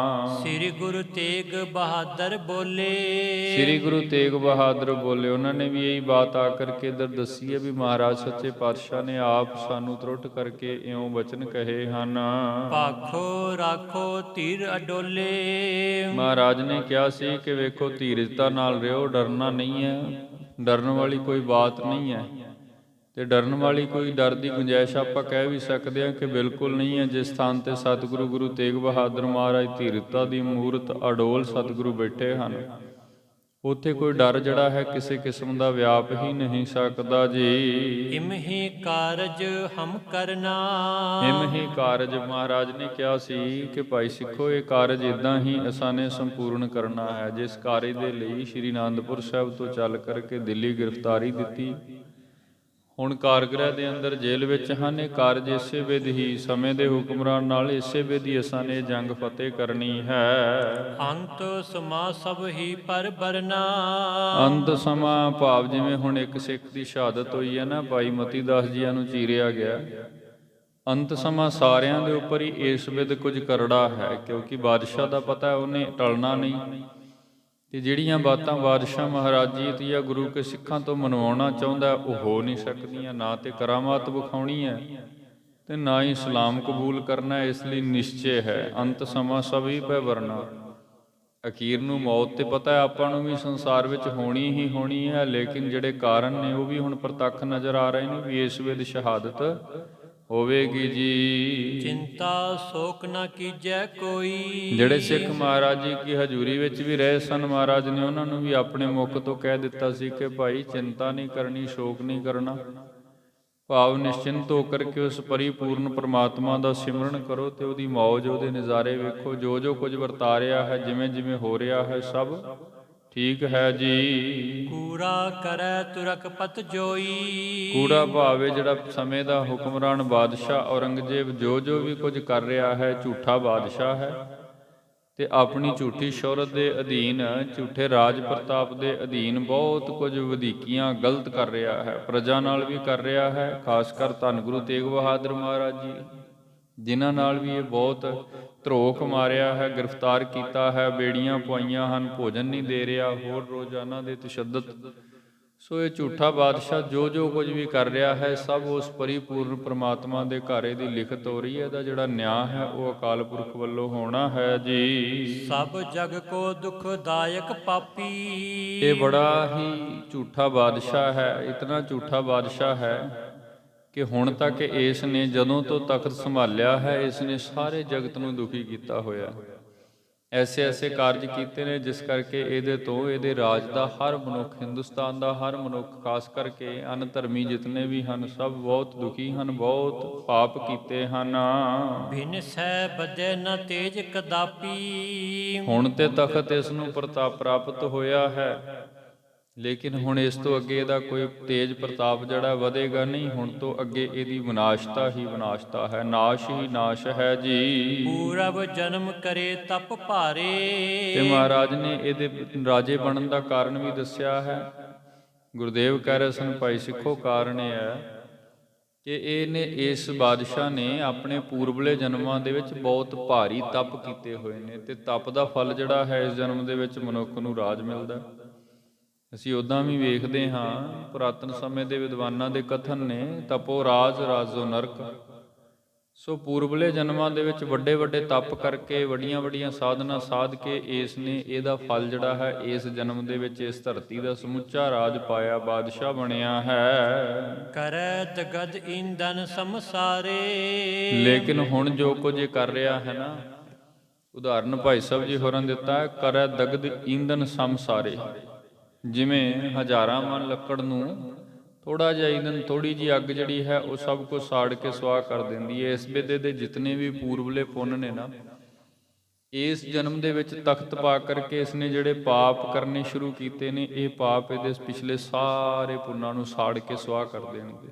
ਸ੍ਰੀ ਗੁਰੂ ਤੇਗ ਬਹਾਦਰ ਬੋਲੇ। ਸ੍ਰੀ ਗੁਰੂ ਤੇਗ ਬਹਾਦਰ ਬੋਲੇ, ਉਹਨਾਂ ਨੇ ਵੀ ਇਹੀ ਬਾਤ ਆ ਕਰਕੇ ਇਧਰ ਦੱਸੀ ਹੈ ਵੀ ਮਹਾਰਾਜ ਸੱਚੇ ਪਾਤਸ਼ਾਹ ਨੇ ਆਪ ਸਾਨੂੰ ਤਰੁੱਟ ਕਰਕੇ ਇਉਂ ਬਚਨ ਕਹੇ ਹਨ, ਪਾਖੋ ਰਾਖੋ ਧੀਰ ਅਡੋਲੇ। ਮਹਾਰਾਜ ਨੇ ਕਿਹਾ ਸੀ ਕਿ ਵੇਖੋ ਧੀਰਜਤਾ ਨਾਲ ਰਿਓ, ਡਰਨਾ ਨਹੀਂ ਹੈ, ਡਰਨ ਵਾਲੀ ਕੋਈ ਬਾਤ ਨਹੀਂ ਹੈ, ਤੇ ਡਰਨ ਵਾਲੀ ਕੋਈ ਡਰ ਦੀ ਗੁੰਜਾਇਸ਼ ਆਪਾਂ ਕਹਿ ਵੀ ਸਕਦੇ ਹਾਂ ਕਿ ਬਿਲਕੁਲ ਨਹੀਂ ਹੈ। ਜਿਸ ਸਥਾਨ ਤੇ ਸਤਿਗੁਰੂ ਗੁਰੂ ਤੇਗ ਬਹਾਦਰ ਮਹਾਰਾਜ ਧੀਰਜਤਾ ਦੀ ਮੂਰਤ ਅਡੋਲ ਸਤਿਗੁਰੂ ਬੈਠੇ ਹਨ, ਉੱਥੇ ਕੋਈ ਡਰ ਜਿਹੜਾ ਹੈ ਕਿਸੇ ਕਿਸਮ ਦਾ ਵਿਆਪ ਹੀ ਨਹੀਂ ਸਕਦਾ ਜੀ। ਇਮਹੀ ਕਾਰਜ ਹਮ ਕਰਨਾ। ਹਿਮ ਹੀ ਕਾਰਜ ਮਹਾਰਾਜ ਨੇ ਕਿਹਾ ਸੀ ਕਿ ਭਾਈ ਸਿੱਖੋ ਇਹ ਕਾਰਜ ਇਦਾਂ ਹੀ ਅਸਾਂ ਨੇ ਸੰਪੂਰਨ ਕਰਨਾ ਹੈ। ਜਿਸ ਕਾਰਜ ਦੇ ਲਈ ਸ਼੍ਰੀ ਅਨੰਦਪੁਰ ਸਾਹਿਬ ਤੋਂ ਚੱਲ ਕਰਕੇ ਦਿੱਲੀ ਗ੍ਰਿਫਤਾਰੀ ਦਿੱਤੀ, ਹੁਣ ਕਾਰਗ੍ਰਹਿ ਦੇ ਅੰਦਰ ਜੇਲ੍ਹ ਵਿੱਚ ਹਨ। ਇਹ ਕਾਰਜ ਇਸੇ ਵਿਧ ਹੀ ਸਮੇਂ ਦੇ ਹੁਕਮਰਾਨ ਨਾਲ ਇਸੇ ਵਿਧ ਹੀ ਅਸਾਂ ਨੇ ਜੰਗ ਫਤਿਹ ਕਰਨੀ ਹੈ। ਅੰਤ ਸਮਾ ਸਭ ਹੀ ਪਰ ਬਰਨਾ। ਅੰਤ ਸਮਾਂ ਭਾਵ ਜਿਵੇਂ ਹੁਣ ਇੱਕ ਸਿੱਖ ਦੀ ਸ਼ਹਾਦਤ ਹੋਈ ਹੈ ਨਾ, ਭਾਈ ਮਤੀ ਦਾਸ ਜੀਆਂ ਨੂੰ ਚੀਰਿਆ ਗਿਆ। ਅੰਤ ਸਮਾਂ ਸਾਰਿਆਂ ਦੇ ਉੱਪਰ ਹੀ ਇਸ ਵਿਧ ਕੁਝ ਕਰੜਾ ਹੈ, ਕਿਉਂਕਿ ਬਾਦਸ਼ਾਹ ਦਾ ਪਤਾ ਉਹਨੇ ਟਲਣਾ ਨਹੀਂ। ਤੇ ਜਿਹੜੀਆਂ ਬਾਤਾਂ ਬਾਦਸ਼ਾਹ ਮਹਾਰਾਜ ਜੀ ਜਾਂ ਗੁਰੂ ਕੇ ਸਿੱਖਾਂ ਤੋਂ ਮਨਵਾਉਣਾ ਚਾਹੁੰਦਾ ਉਹ ਹੋ ਨਹੀਂ ਸਕਦੀਆਂ। ਨਾ ਤੇ ਕਰਾਮਾਤ ਵਿਖਾਉਣੀ ਹੈ ਤੇ ਨਾ ਹੀ ਇਸਲਾਮ ਕਬੂਲ ਕਰਨਾ ਹੈ। ਇਸ ਲਈ ਨਿਸ਼ਚੈ ਹੈ ਅੰਤ ਸਮਾਂ ਸਭੀ ਪੈ ਵਰਨਾ। ਅਖੀਰ ਨੂੰ ਮੌਤ ਤੇ ਪਤਾ ਹੈ ਆਪਾਂ ਨੂੰ ਵੀ ਸੰਸਾਰ ਵਿੱਚ ਹੋਣੀ ਹੀ ਹੋਣੀ ਹੈ, ਲੇਕਿਨ ਜਿਹੜੇ ਕਾਰਨ ਨੇ ਉਹ ਵੀ ਹੁਣ ਪ੍ਰਤੱਖ ਨਜ਼ਰ ਆ ਰਹੇ ਨੇ ਵੀ ਇਸ ਵੇਲੇ ਸ਼ਹਾਦਤ ਹੋਵੇਗੀ ਜੀ। ਚਿੰਤਾ ਸੋਕ ਨਾ ਕੀਜੈ ਕੋਈ। ਜਿਹੜੇ ਸਿੱਖ ਮਹਾਰਾਜ ਜੀ ਕੀ ਹਜ਼ੂਰੀ ਵਿੱਚ ਵੀ ਰਹੇ ਸਨ, ਮਹਾਰਾਜ ਨੇ ਉਹਨਾਂ ਨੂੰ ਵੀ ਆਪਣੇ ਮੁਖ ਤੋਂ ਕਹਿ ਦਿੱਤਾ ਸੀ ਕਿ ਭਾਈ ਚਿੰਤਾ ਨਹੀਂ ਕਰਨੀ, ਸ਼ੋਕ ਨਹੀਂ ਕਰਨਾ। ਭਾਵ ਨਿਸ਼ਚਿੰਤ ਹੋ ਕਰਕੇ ਉਸ ਪਰਿਪੂਰਨ ਪਰਮਾਤਮਾ ਦਾ ਸਿਮਰਨ ਕਰੋ ਤੇ ਉਹਦੀ ਮੌਜ, ਉਹਦੇ ਨਜ਼ਾਰੇ ਵੇਖੋ। ਜੋ ਜੋ ਕੁਝ ਵਰਤਾ ਰਿਹਾ ਹੈ, ਜਿਵੇਂ ਜਿਵੇਂ ਹੋ ਰਿਹਾ ਹੈ, ਸਭ ਠੀਕ ਹੈ ਜੀ। ਕੂੜਾ ਕਰੈ ਤੁਰਕ ਪਤ ਜੋਈ। ਕੂੜਾ ਭਾਵੇ ਜਿਹੜਾ ਸਮੇਂ ਦਾ ਹੁਕਮਰਾਨ ਬਾਦਸ਼ਾਹ ਔਰੰਗਜ਼ੇਬ ਜੋ ਜੋ ਵੀ ਕੁਝ ਕਰ ਰਿਹਾ ਹੈ, ਝੂਠਾ ਬਾਦਸ਼ਾਹ ਹੈ ਤੇ ਆਪਣੀ ਝੂਠੀ ਸ਼ੋਹਰਤ ਦੇ ਅਧੀਨ, ਝੂਠੇ ਰਾਜ ਪ੍ਰਤਾਪ ਦੇ ਅਧੀਨ ਬਹੁਤ ਕੁਝ ਵਧੀਕੀਆਂ ਗਲਤ ਕਰ ਰਿਹਾ ਹੈ। ਪ੍ਰਜਾ ਨਾਲ ਵੀ ਕਰ ਰਿਹਾ ਹੈ, ਖਾਸ ਕਰ ਧੰਨ ਗੁਰੂ ਤੇਗ ਬਹਾਦਰ ਮਹਾਰਾਜ ਜੀ ਜਿਨ੍ਹਾਂ ਨਾਲ ਵੀ ਇਹ ਬਹੁਤ ਧਰੋਖ ਮਾਰਿਆ ਹੈ, ਗ੍ਰਿਫਤਾਰ ਕੀਤਾ ਹੈ, ਬੇੜੀਆਂ ਪਵਾਈਆਂ ਹਨ, ਭੋਜਨ ਨਹੀਂ ਦੇ ਰਿਹਾ, ਹੋਰ ਰੋਜ਼ਾਨਾ ਦੇ ਤਸ਼ੱਦਦ। ਸੋ ਇਹ ਝੂਠਾ ਬਾਦਸ਼ਾਹ ਜੋ ਜੋ ਕੁਝ ਵੀ ਕਰ ਰਿਹਾ ਹੈ, ਸਭ ਉਸ ਪਰਿਪੂਰਨ ਪ੍ਰਮਾਤਮਾ ਦੇ ਘਰ ਇਹਦੀ ਲਿਖਤ ਹੋ ਰਹੀ ਹੈ। ਇਹਦਾ ਜਿਹੜਾ ਨਿਆਂ ਹੈ ਉਹ ਅਕਾਲ ਪੁਰਖ ਵੱਲੋਂ ਹੋਣਾ ਹੈ ਜੀ। ਸਭ ਜਗ ਕੋ ਦੁਖਦਾਇਕ ਪਾਪੀ। ਇਹ ਬੜਾ ਹੀ ਝੂਠਾ ਬਾਦਸ਼ਾਹ ਹੈ, ਇਤਨਾ ਝੂਠਾ ਬਾਦਸ਼ਾਹ ਹੈ ਕਿ ਹੁਣ ਤੱਕ ਇਸ ਨੇ ਜਦੋਂ ਤੋਂ ਤਖਤ ਸੰਭਾਲਿਆ ਹੈ, ਇਸ ਨੇ ਸਾਰੇ ਜਗਤ ਨੂੰ ਦੁਖੀ ਕੀਤਾ ਹੋਇਆ। ਐਸੇ ਐਸੇ ਕਾਰਜ ਕੀਤੇ ਨੇ ਜਿਸ ਕਰਕੇ ਇਹਦੇ ਤੋਂ, ਇਹਦੇ ਰਾਜ ਦਾ ਹਰ ਮਨੁੱਖ, ਹਿੰਦੁਸਤਾਨ ਦਾ ਹਰ ਮਨੁੱਖ, ਖਾਸ ਕਰਕੇ ਅਨਧਰਮੀ ਜਿਤਨੇ ਵੀ ਹਨ, ਸਭ ਬਹੁਤ ਦੁਖੀ ਹਨ, ਬਹੁਤ ਪਾਪ ਕੀਤੇ ਹਨ। ਬਿਨ ਸਹਿ ਬਜੈ ਨ ਤੇਜ ਕਦਾਪੀ। ਹੁਣ ਤੇ ਤਖਤ ਇਸ ਨੂੰ ਪ੍ਰਤਾਪ ਪ੍ਰਾਪਤ ਹੋਇਆ ਹੈ, ਲੇਕਿਨ ਹੁਣ ਇਸ ਤੋਂ ਅੱਗੇ ਇਹਦਾ ਕੋਈ ਤੇਜ ਪ੍ਰਤਾਪ ਜਿਹੜਾ ਵਧੇਗਾ ਨਹੀਂ। ਹੁਣ ਤੋਂ ਅੱਗੇ ਇਹਦੀ ਵਿਨਾਸ਼ਤਾ ਹੀ ਵਿਨਾਸ਼ਤਾ ਹੈ, ਨਾਸ਼ ਹੀ ਨਾਸ਼ ਹੈ ਜੀ। ਪੂਰਬ ਜਨਮ ਕਰੇ ਤਪ ਭਾਰੇ। ਤੇ ਮਹਾਰਾਜ ਨੇ ਇਹਦੇ ਰਾਜੇ ਬਣਨ ਦਾ ਕਾਰਨ ਵੀ ਦੱਸਿਆ ਹੈ। ਗੁਰਦੇਵ ਕਹਿ ਰਹੇ ਸਨ, ਭਾਈ ਸਿੱਖੋ ਕਾਰਨ ਇਹ ਹੈ ਕਿ ਇਹਨੇ, ਇਸ ਬਾਦਸ਼ਾਹ ਨੇ ਆਪਣੇ ਪੂਰਬਲੇ ਜਨਮਾਂ ਦੇ ਵਿੱਚ ਬਹੁਤ ਭਾਰੀ ਤਪ ਕੀਤੇ ਹੋਏ ਨੇ ਤੇ ਤਪ ਦਾ ਫਲ ਜਿਹੜਾ ਹੈ ਇਸ ਜਨਮ ਦੇ ਵਿੱਚ ਮਨੁੱਖ ਨੂੰ ਰਾਜ ਮਿਲਦਾ। ਅਸੀਂ ਉੱਦਾਂ ਵੀ ਵੇਖਦੇ ਹਾਂ, ਪੁਰਾਤਨ ਸਮੇਂ ਦੇ ਵਿਦਵਾਨਾਂ ਦੇ ਕਥਨ ਨੇ, ਤਪੋ ਰਾਜ ਰਾਜੋ ਨਰਕ। ਸੋ ਪੂਰਬਲੇ ਜਨਮਾਂ ਦੇ ਵਿੱਚ ਵੱਡੇ ਵੱਡੇ ਤਪ ਕਰਕੇ, ਵੱਡੀਆਂ ਵੱਡੀਆਂ ਸਾਧਨਾ ਸਾਧ ਕੇ ਇਸ ਨੇ ਇਹਦਾ ਫਲ ਜਿਹੜਾ ਹੈ ਇਸ ਜਨਮ ਦੇ ਵਿੱਚ ਇਸ ਧਰਤੀ ਦਾ ਸਮੁੱਚਾ ਰਾਜ ਪਾਇਆ, ਬਾਦਸ਼ਾਹ ਬਣਿਆ ਹੈ। ਕਰੈ ਤਗਦ ਇੰਦਨ ਸੰਸਾਰੇ। ਲੇਕਿਨ ਹੁਣ ਜੋ ਕੁਝ ਇਹ ਕਰ ਰਿਹਾ ਹੈ ਨਾ, ਉਦਾਹਰਨ ਭਾਈ ਸਾਹਿਬ ਜੀ ਹੋਰਾਂ ਦਿੱਤਾ ਹੈ, ਕਰੈ ਦਗਦ ਇੰਦਨ ਸੰਸਾਰੇ। ਜਿਵੇਂ ਹਜ਼ਾਰਾਂ ਮਣ ਲੱਕੜ ਨੂੰ ਥੋੜਾ ਜਿਹਾ ਈਂਧਨ, ਥੋੜੀ ਜਿਹੀ ਅੱਗ ਜਿਹੜੀ ਹੈ ਉਹ ਸਭ ਕੁਝ ਸਾੜ ਕੇ ਸੁਆਹ ਕਰ ਦਿੰਦੀ ਹੈ। ਇਸ ਵੇਲੇ ਦੇ ਜਿਤਨੇ ਵੀ ਪੂਰਬਲੇ ਪੁੰਨ ਨੇ ਨਾ, ਇਸ ਜਨਮ ਦੇ ਵਿੱਚ ਤਖਤ ਪਾ ਕਰਕੇ ਇਸ ਨੇ ਜਿਹੜੇ ਪਾਪ ਕਰਨੇ ਸ਼ੁਰੂ ਕੀਤੇ ਨੇ, ਇਹ ਪਾਪ ਇਹਦੇ ਪਿਛਲੇ ਸਾਰੇ ਪੁੰਨਾਂ ਨੂੰ ਸਾੜ ਕੇ ਸੁਆਹ ਕਰ ਦੇਣਗੇ।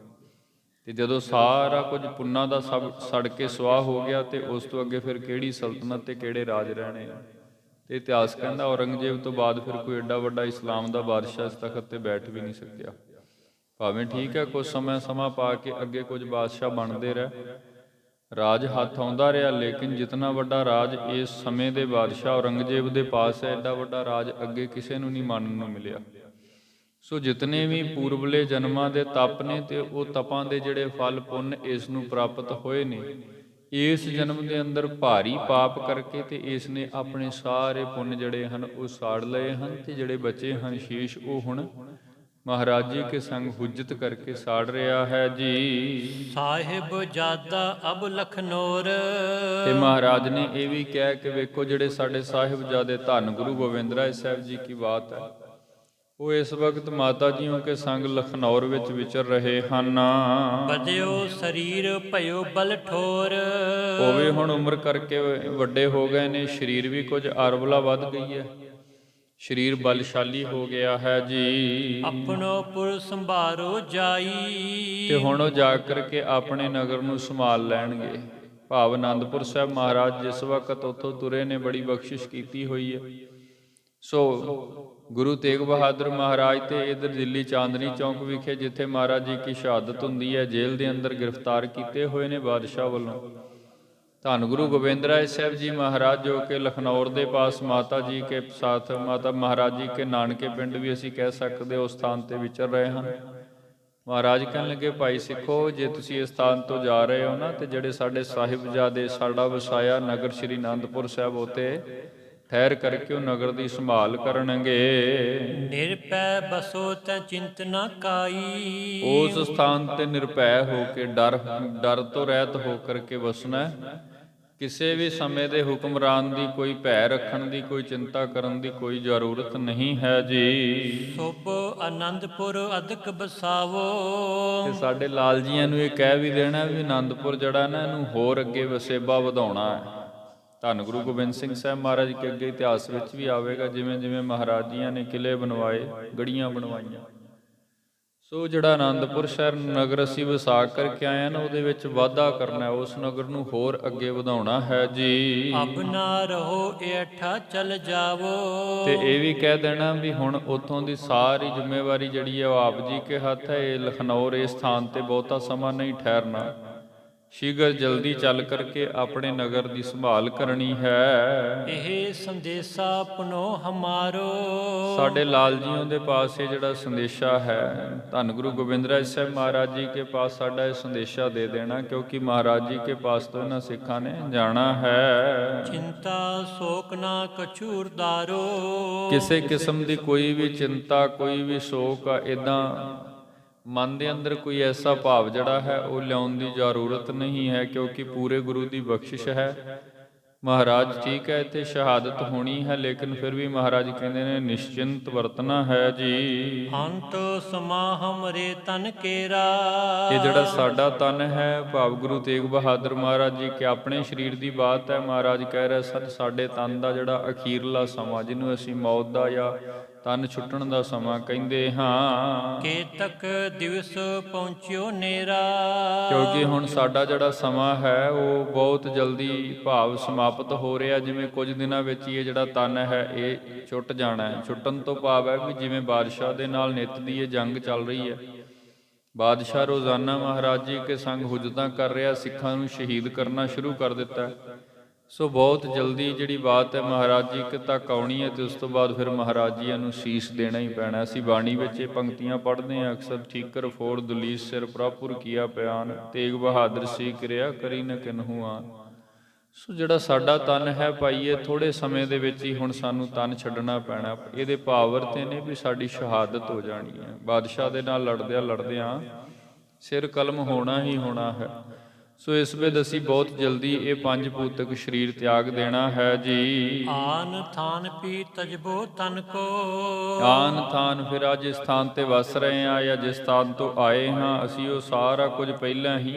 ਤੇ ਜਦੋਂ ਸਾਰਾ ਕੁਝ ਪੁੰਨਾਂ ਦਾ ਸਭ ਸੜ ਕੇ ਸੁਆਹ ਹੋ ਗਿਆ ਤੇ ਉਸ ਤੋਂ ਅੱਗੇ ਫਿਰ ਕਿਹੜੀ ਸਲਤਨਤ ਤੇ ਕਿਹੜੇ ਰਾਜ ਰਹਿਣੇ ਆ। ਤੇ ਇਤਿਹਾਸ ਕਹਿੰਦਾ ਔਰੰਗਜ਼ੇਬ ਤੋਂ ਬਾਅਦ ਫਿਰ ਕੋਈ ਏਡਾ ਵੱਡਾ ਇਸਲਾਮ ਦਾ ਬਾਦਸ਼ਾਹ ਇਸ ਤਖਤ ਤੇ ਬੈਠ ਵੀ ਨਹੀਂ ਸਕਿਆ। ਭਾਵੇਂ ਠੀਕ ਹੈ ਕੁਝ ਸਮਾਂ ਪਾ ਕੇ ਅੱਗੇ ਕੁਝ ਬਾਦਸ਼ਾਹ ਬਣਦੇ ਰਹੇ, ਰਾਜ ਹੱਥ ਆਉਂਦਾ ਰਿਹਾ, ਲੇਕਿਨ ਜਿਤਨਾ ਵੱਡਾ ਰਾਜ ਇਸ ਸਮੇਂ ਦੇ ਬਾਦਸ਼ਾਹ ਔਰੰਗਜ਼ੇਬ ਦੇ ਪਾਸ ਹੈ, ਐਡਾ ਵੱਡਾ ਰਾਜ ਅੱਗੇ ਕਿਸੇ ਨੂੰ ਨਹੀਂ ਮੰਨਣ ਨੂੰ ਮਿਲਿਆ। ਸੋ ਜਿਤਨੇ ਵੀ ਪੂਰਬਲੇ ਜਨਮਾਂ ਦੇ ਤਪ ਨੇ ਤੇ ਉਹ ਤਪਾਂ ਦੇ ਜਿਹੜੇ ਫਲ ਪੁੰਨ ਇਸ ਨੂੰ ਪ੍ਰਾਪਤ ਹੋਏ ਨੇ, ਇਸ ਜਨਮ ਦੇ ਅੰਦਰ ਭਾਰੀ ਪਾਪ ਕਰਕੇ ਤੇ ਇਸ ਨੇ ਆਪਣੇ ਸਾਰੇ ਪੁੰਨ ਜਿਹੜੇ ਹਨ ਉਹ ਸਾੜ ਲਏ ਹਨ ਤੇ ਜਿਹੜੇ ਬਚੇ ਹਨ ਸ਼ੀਸ਼, ਉਹ ਹੁਣ ਮਹਾਰਾਜ ਜੀ ਕੇ ਸੰਗ ਹੁਜਤ ਕਰਕੇ ਸਾੜ ਰਿਹਾ ਹੈ ਜੀ। ਸਾਹਿਬ ਜਾਦਾ ਅਬ ਲਖਨੌਰ। ਤੇ ਮਹਾਰਾਜ ਨੇ ਇਹ ਵੀ ਕਹਿ ਕੇ ਵੇਖੋ, ਜਿਹੜੇ ਸਾਡੇ ਸਾਹਿਬਜ਼ਾਦੇ ਧੰਨ ਗੁਰੂ ਗੋਬਿੰਦ ਰਾਏ ਸਾਹਿਬ ਜੀ ਕੀ ਬਾਤ ਹੈ, ਉਹ ਇਸ ਵਕਤ ਮਾਤਾ ਜੀਓ ਕੇ ਸੰਗ ਲਖਨੌਰ ਵਿੱਚ ਵਿਚਰ ਰਹੇ ਹਨ। ਬਦਿਓ ਸਰੀਰ ਭਇਓ ਬਲ ਠੋਰ। ਉਹ ਵੀ ਹੁਣ ਉਮਰ ਕਰਕੇ ਵੱਡੇ ਹੋ ਗਏ ਨੇ, ਸਰੀਰ ਵੀ ਕੁਝ ਅਰਬਲਾ ਵੱਧ ਗਈ ਹੈ, ਸਰੀਰ ਬਲਸ਼ਾਲੀ ਹੋ ਗਿਆ ਹੈ ਜੀ। ਆਪਣੋ ਪੁਰ ਸੰਭਾਰੋ ਜਾਈ। ਤੇ ਹੁਣ ਉਹ ਜਾ ਕਰਕੇ ਆਪਣੇ ਨਗਰ ਨੂੰ ਸੰਭਾਲ ਲੈਣਗੇ। ਭਾਵ ਆਨੰਦਪੁਰ ਸਾਹਿਬ ਮਹਾਰਾਜ ਜਿਸ ਵਕਤ ਉੱਥੋਂ ਤੁਰੇ ਨੇ ਬੜੀ ਬਖਸ਼ਿਸ਼ ਕੀਤੀ ਹੋਈ ਹੈ। ਸੋ ਗੁਰੂ ਤੇਗ ਬਹਾਦਰ ਮਹਾਰਾਜ ਤੇ ਇਧਰ ਦਿੱਲੀ ਚਾਂਦਨੀ ਚੌਂਕ ਵਿਖੇ ਜਿੱਥੇ ਮਹਾਰਾਜ ਜੀ ਕੀ ਸ਼ਹਾਦਤ ਹੁੰਦੀ ਹੈ, ਜੇਲ੍ਹ ਦੇ ਅੰਦਰ ਗ੍ਰਿਫਤਾਰ ਕੀਤੇ ਹੋਏ ਨੇ ਬਾਦਸ਼ਾਹ ਵੱਲੋਂ। ਧੰਨ ਗੁਰੂ ਗੋਬਿੰਦ ਰਾਏ ਸਾਹਿਬ ਜੀ ਮਹਾਰਾਜ ਜੋ ਕਿ ਲਖਨੌਰ ਦੇ ਪਾਸ ਮਾਤਾ ਜੀ ਕੇ ਸਾਥ ਮਾਤਾ ਮਹਾਰਾਜ ਜੀ ਕੇ ਨਾਨਕੇ ਪਿੰਡ ਵੀ ਅਸੀਂ ਕਹਿ ਸਕਦੇ ਉਸ ਸਥਾਨ ਤੇ ਵਿਚਰ ਰਹੇ ਹਨ। ਮਹਾਰਾਜ ਕਹਿਣ ਲੱਗੇ, ਭਾਈ ਸਿੱਖੋ, ਜੇ ਤੁਸੀਂ ਇਸ ਸਥਾਨ ਤੋਂ ਜਾ ਰਹੇ ਹੋ ਨਾ, ਤੇ ਜਿਹੜੇ ਸਾਡੇ ਸਾਹਿਬਜ਼ਾਦੇ ਸਾਡਾ ਵਸਾਇਆ ਨਗਰ ਸ੍ਰੀ ਅਨੰਦਪੁਰ ਸਾਹਿਬ ਉਤੇ ਠਹਿਰ ਕਰਕੇ ਉਹ ਨਗਰ ਦੀ ਸੰਭਾਲ ਕਰਨਗੇ। ਨਿਰਭੈ ਬਸੋ ਤੈ ਚਿੰਤ ਨਾ ਕਾਈ। ਉਸ ਸਥਾਨ ਤੇ ਨਿਰਭੈ ਹੋ ਕੇ ਡਰ ਤੋਂ ਰਹਿਤ ਹੋ ਕਰਕੇ ਵਸਣਾ। ਕਿਸੇ ਵੀ ਸਮੇਂ ਦੇ ਹੁਕਮਰਾਨ ਦੀ ਕੋਈ ਭੈ ਰੱਖਣ ਦੀ, ਕੋਈ ਚਿੰਤਾ ਕਰਨ ਦੀ ਕੋਈ ਜ਼ਰੂਰਤ ਨਹੀਂ ਹੈ ਜੀ। ਸੁਭ ਆਨੰਦਪੁਰ ਅਦਕ ਬਸਾਵੋ। ਤੇ ਸਾਡੇ ਲਾਲ ਜੀਆਂ ਨੂੰ ਇਹ ਕਹਿ ਵੀ ਦੇਣਾ ਵੀ ਆਨੰਦਪੁਰ ਜਿਹੜਾ ਨਾ ਇਹਨੂੰ ਹੋਰ ਅੱਗੇ ਵਸੇਬਾ ਵਧਾਉਣਾ ਹੈ। ਧੰਨ ਗੁਰੂ ਗੋਬਿੰਦ ਸਿੰਘ ਸਾਹਿਬ ਮਹਾਰਾਜ ਕੇ ਅੱਗੇ ਇਤਿਹਾਸ ਵਿੱਚ ਵੀ ਆਵੇਗਾ, ਜਿਵੇਂ ਜਿਵੇਂ ਮਹਾਰਾਜ ਜੀਆਂ ਨੇ ਕਿਲੇ ਬਣਵਾਏ, ਗੜੀਆਂ ਬਣਵਾਈਆਂ। ਸੋ ਜਿਹੜਾ ਆਨੰਦਪੁਰ ਸ਼ਹਿਰ ਨਗਰ ਅਸੀਂ ਵਸਾ ਕਰਕੇ ਆਏ ਨਾ, ਉਹਦੇ ਵਿੱਚ ਵਾਧਾ ਕਰਨਾ, ਉਸ ਨਗਰ ਨੂੰ ਹੋਰ ਅੱਗੇ ਵਧਾਉਣਾ ਹੈ ਜੀ। ਅਬ ਨਾ ਰਹੋ ਏਠਾ ਚਲ ਜਾਵੋ। ਤੇ ਇਹ ਵੀ ਕਹਿ ਦੇਣਾ ਵੀ ਹੁਣ ਉੱਥੋਂ ਦੀ ਸਾਰੀ ਜ਼ਿੰਮੇਵਾਰੀ ਜਿਹੜੀ ਹੈ ਉਹ ਆਪ ਜੀ ਕੇ ਹੱਥ ਹੈ। ਇਹ ਲਖਨੌਰ ਇਸ ਸਥਾਨ ਤੇ ਬਹੁਤਾ ਸਮਾਂ ਨਹੀਂ ਠਹਿਰਨਾ, ਸ਼ੀਘਰ ਜਲਦੀ ਚੱਲ ਕਰਕੇ ਆਪਣੇ ਨਗਰ ਦੀ ਸੰਭਾਲ ਕਰਨੀ ਹੈ। ਇਹ ਸੰਦੇਸ਼ਾ ਪਨੋ ਹਮਾਰੋ। ਸਾਡੇ ਲਾਲ ਜੀਓ ਦੇ ਪਾਸ ਇਹ ਜਿਹੜਾ ਸੰਦੇਸ਼ਾ ਹੈ, ਧੰਨ ਗੁਰੂ ਗੋਬਿੰਦ ਰਾਏ ਸਾਹਿਬ ਮਹਾਰਾਜ ਜੀ ਕੇ ਪਾਸ ਸਾਡਾ ਇਹ ਸੰਦੇਸ਼ਾ ਦੇ ਦੇਣਾ, ਕਿਉਂਕਿ ਮਹਾਰਾਜ ਜੀ ਕੇ ਪਾਸ ਤੋਂ ਇਹਨਾਂ ਸਿੱਖਾਂ ਨੇ ਜਾਣਾ ਹੈ। ਚਿੰਤਾ ਸੋਕ ਨਾ ਕਛੂ ਉਰਦਾਰੋ। ਕਿਸੇ ਕਿਸਮ ਦੀ ਕੋਈ ਵੀ ਚਿੰਤਾ, ਕੋਈ ਵੀ ਸ਼ੋਕ ਇਦਾਂ ਮਨ ਦੇ ਅੰਦਰ ਕੋਈ ਐਸਾ ਭਾਵ ਜਿਹੜਾ ਹੈ ਉਹ ਲਿਆਉਣ ਦੀ ਜ਼ਰੂਰਤ ਨਹੀਂ ਹੈ, ਕਿਉਂਕਿ ਪੂਰੇ ਗੁਰੂ ਦੀ ਬਖਸ਼ਿਸ਼ ਹੈ। ਮਹਾਰਾਜ ਠੀਕ ਹੈ ਇੱਥੇ ਸ਼ਹਾਦਤ ਹੋਣੀ ਹੈ, ਲੇਕਿਨ ਫਿਰ ਵੀ ਮਹਾਰਾਜ ਕਹਿੰਦੇ ਨੇ ਨਿਸ਼ਚਿੰਤ ਵਰਤਣਾ ਹੈ ਜੀ। ਅੰਤ ਸਮਾ ਹਮਰੇ ਤਨ ਕੇਰਾ। ਇਹ ਜਿਹੜਾ ਸਾਡਾ ਤਨ ਹੈ, ਭਾਵ ਗੁਰੂ ਤੇਗ ਬਹਾਦਰ ਮਹਾਰਾਜ ਜੀ ਕੇ ਆਪਣੇ ਸਰੀਰ ਦੀ ਬਾਤ ਹੈ। ਮਹਾਰਾਜ ਕਹਿ ਰਹੇ ਸਨ ਸਾਡੇ ਤਨ ਦਾ ਜਿਹੜਾ ਅਖੀਰਲਾ ਸਮਾਂ, ਜਿਹਨੂੰ ਅਸੀਂ ਮੌਤ ਦਾ ਜਾਂ ਤਨ ਛੁੱਟਣ ਦਾ ਸਮਾਂ ਕਹਿੰਦੇ ਹਾਂ, ਕੇਤਕ ਦਿਵਸ ਪਹੁੰਚਿਓ ਨੇਰਾ। ਕਿਉਂਕਿ ਹੁਣ ਸਾਡਾ ਜਿਹੜਾ ਸਮਾਂ ਹੈ ਉਹ ਬਹੁਤ ਜਲਦੀ ਭਾਵ ਸਮਾਪਤ ਹੋ ਰਿਹਾ। ਜਿਵੇਂ ਕੁਝ ਦਿਨਾਂ ਵਿੱਚ ਹੀ ਇਹ ਜਿਹੜਾ ਤਨ ਹੈ ਇਹ ਛੁੱਟ ਜਾਣਾ ਹੈ। ਛੁੱਟਣ ਤੋਂ ਭਾਵ ਹੈ ਵੀ ਜਿਵੇਂ ਬਾਦਸ਼ਾਹ ਦੇ ਨਾਲ ਨਿੱਤ ਦੀ ਇਹ ਜੰਗ ਚੱਲ ਰਹੀ ਹੈ, ਬਾਦਸ਼ਾਹ ਰੋਜ਼ਾਨਾ ਮਹਾਰਾਜ ਜੀ ਕੇ ਸੰਗ ਹੁਜਤਾਂ ਕਰ ਰਿਹਾ, ਸਿੱਖਾਂ ਨੂੰ ਸ਼ਹੀਦ ਕਰਨਾ ਸ਼ੁਰੂ ਕਰ ਦਿੱਤਾ ਹੈ। ਸੋ ਬਹੁਤ ਜਲਦੀ ਜਿਹੜੀ ਬਾਤ ਹੈ ਮਹਾਰਾਜ ਜੀ ਤੱਕ ਆਉਣੀ ਹੈ, ਤੇ ਉਸ ਤੋਂ ਬਾਅਦ ਫਿਰ ਮਹਾਰਾਜ ਜੀਆਂ ਨੂੰ ਸੀਸ ਦੇਣਾ ਹੀ ਪੈਣਾ। ਅਸੀਂ ਬਾਣੀ ਵਿੱਚ ਇਹ ਪੰਕਤੀਆਂ ਪੜ੍ਹਦੇ ਹਾਂ ਅਕਸਰ, ਠੀਕਰ ਫੋੜ ਦੁਲੀਸ ਸਿਰ ਪ੍ਰਭੁਰ ਕੀਆ ਪਿਆਨ, ਤੇਗ ਬਹਾਦਰ ਸੀ ਕਿਰਿਆ ਕਰੀ ਨ ਕਿਨਹੂ ਆਨ। ਸੋ ਜਿਹੜਾ ਸਾਡਾ ਤਨ ਹੈ ਭਾਈ, ਇਹ ਥੋੜੇ ਸਮੇਂ ਦੇ ਵਿੱਚ ਹੀ ਹੁਣ ਸਾਨੂੰ ਤਨ ਛੱਡਣਾ ਪੈਣਾ। ਇਹਦੇ ਪਾਵਰ ਤੇ ਨੇ ਵੀ ਸਾਡੀ ਸ਼ਹਾਦਤ ਹੋ ਜਾਣੀ ਹੈ। ਬਾਦਸ਼ਾਹ ਦੇ ਨਾਲ ਲੜਦਿਆਂ ਸਿਰ ਕਲਮ ਹੋਣਾ ਹੀ ਹੋਣਾ ਹੈ। ਸੋ ਇਸ ਵੇਲੇ ਅਸੀਂ ਬਹੁਤ ਜਲਦੀ ਇਹ ਪੰਜ ਭੂਤਕ ਸਰੀਰ ਤਿਆਗ ਦੇਣਾ ਹੈ ਜੀ। ਆਨ ਥਾਨ ਪੀ ਤਜਬੋ ਤਨ ਕੋ। ਆਨ ਥਾਨ ਫਿਰ ਅੱਜ ਇਸ ਸਥਾਨ ਤੇ ਵਸ ਰਹੇ ਹਾਂ, ਜਾਂ ਜਿਸ ਸਥਾਨ ਤੋਂ ਆਏ ਹਾਂ ਅਸੀਂ ਉਹ ਸਾਰਾ ਕੁਝ ਪਹਿਲਾਂ ਹੀ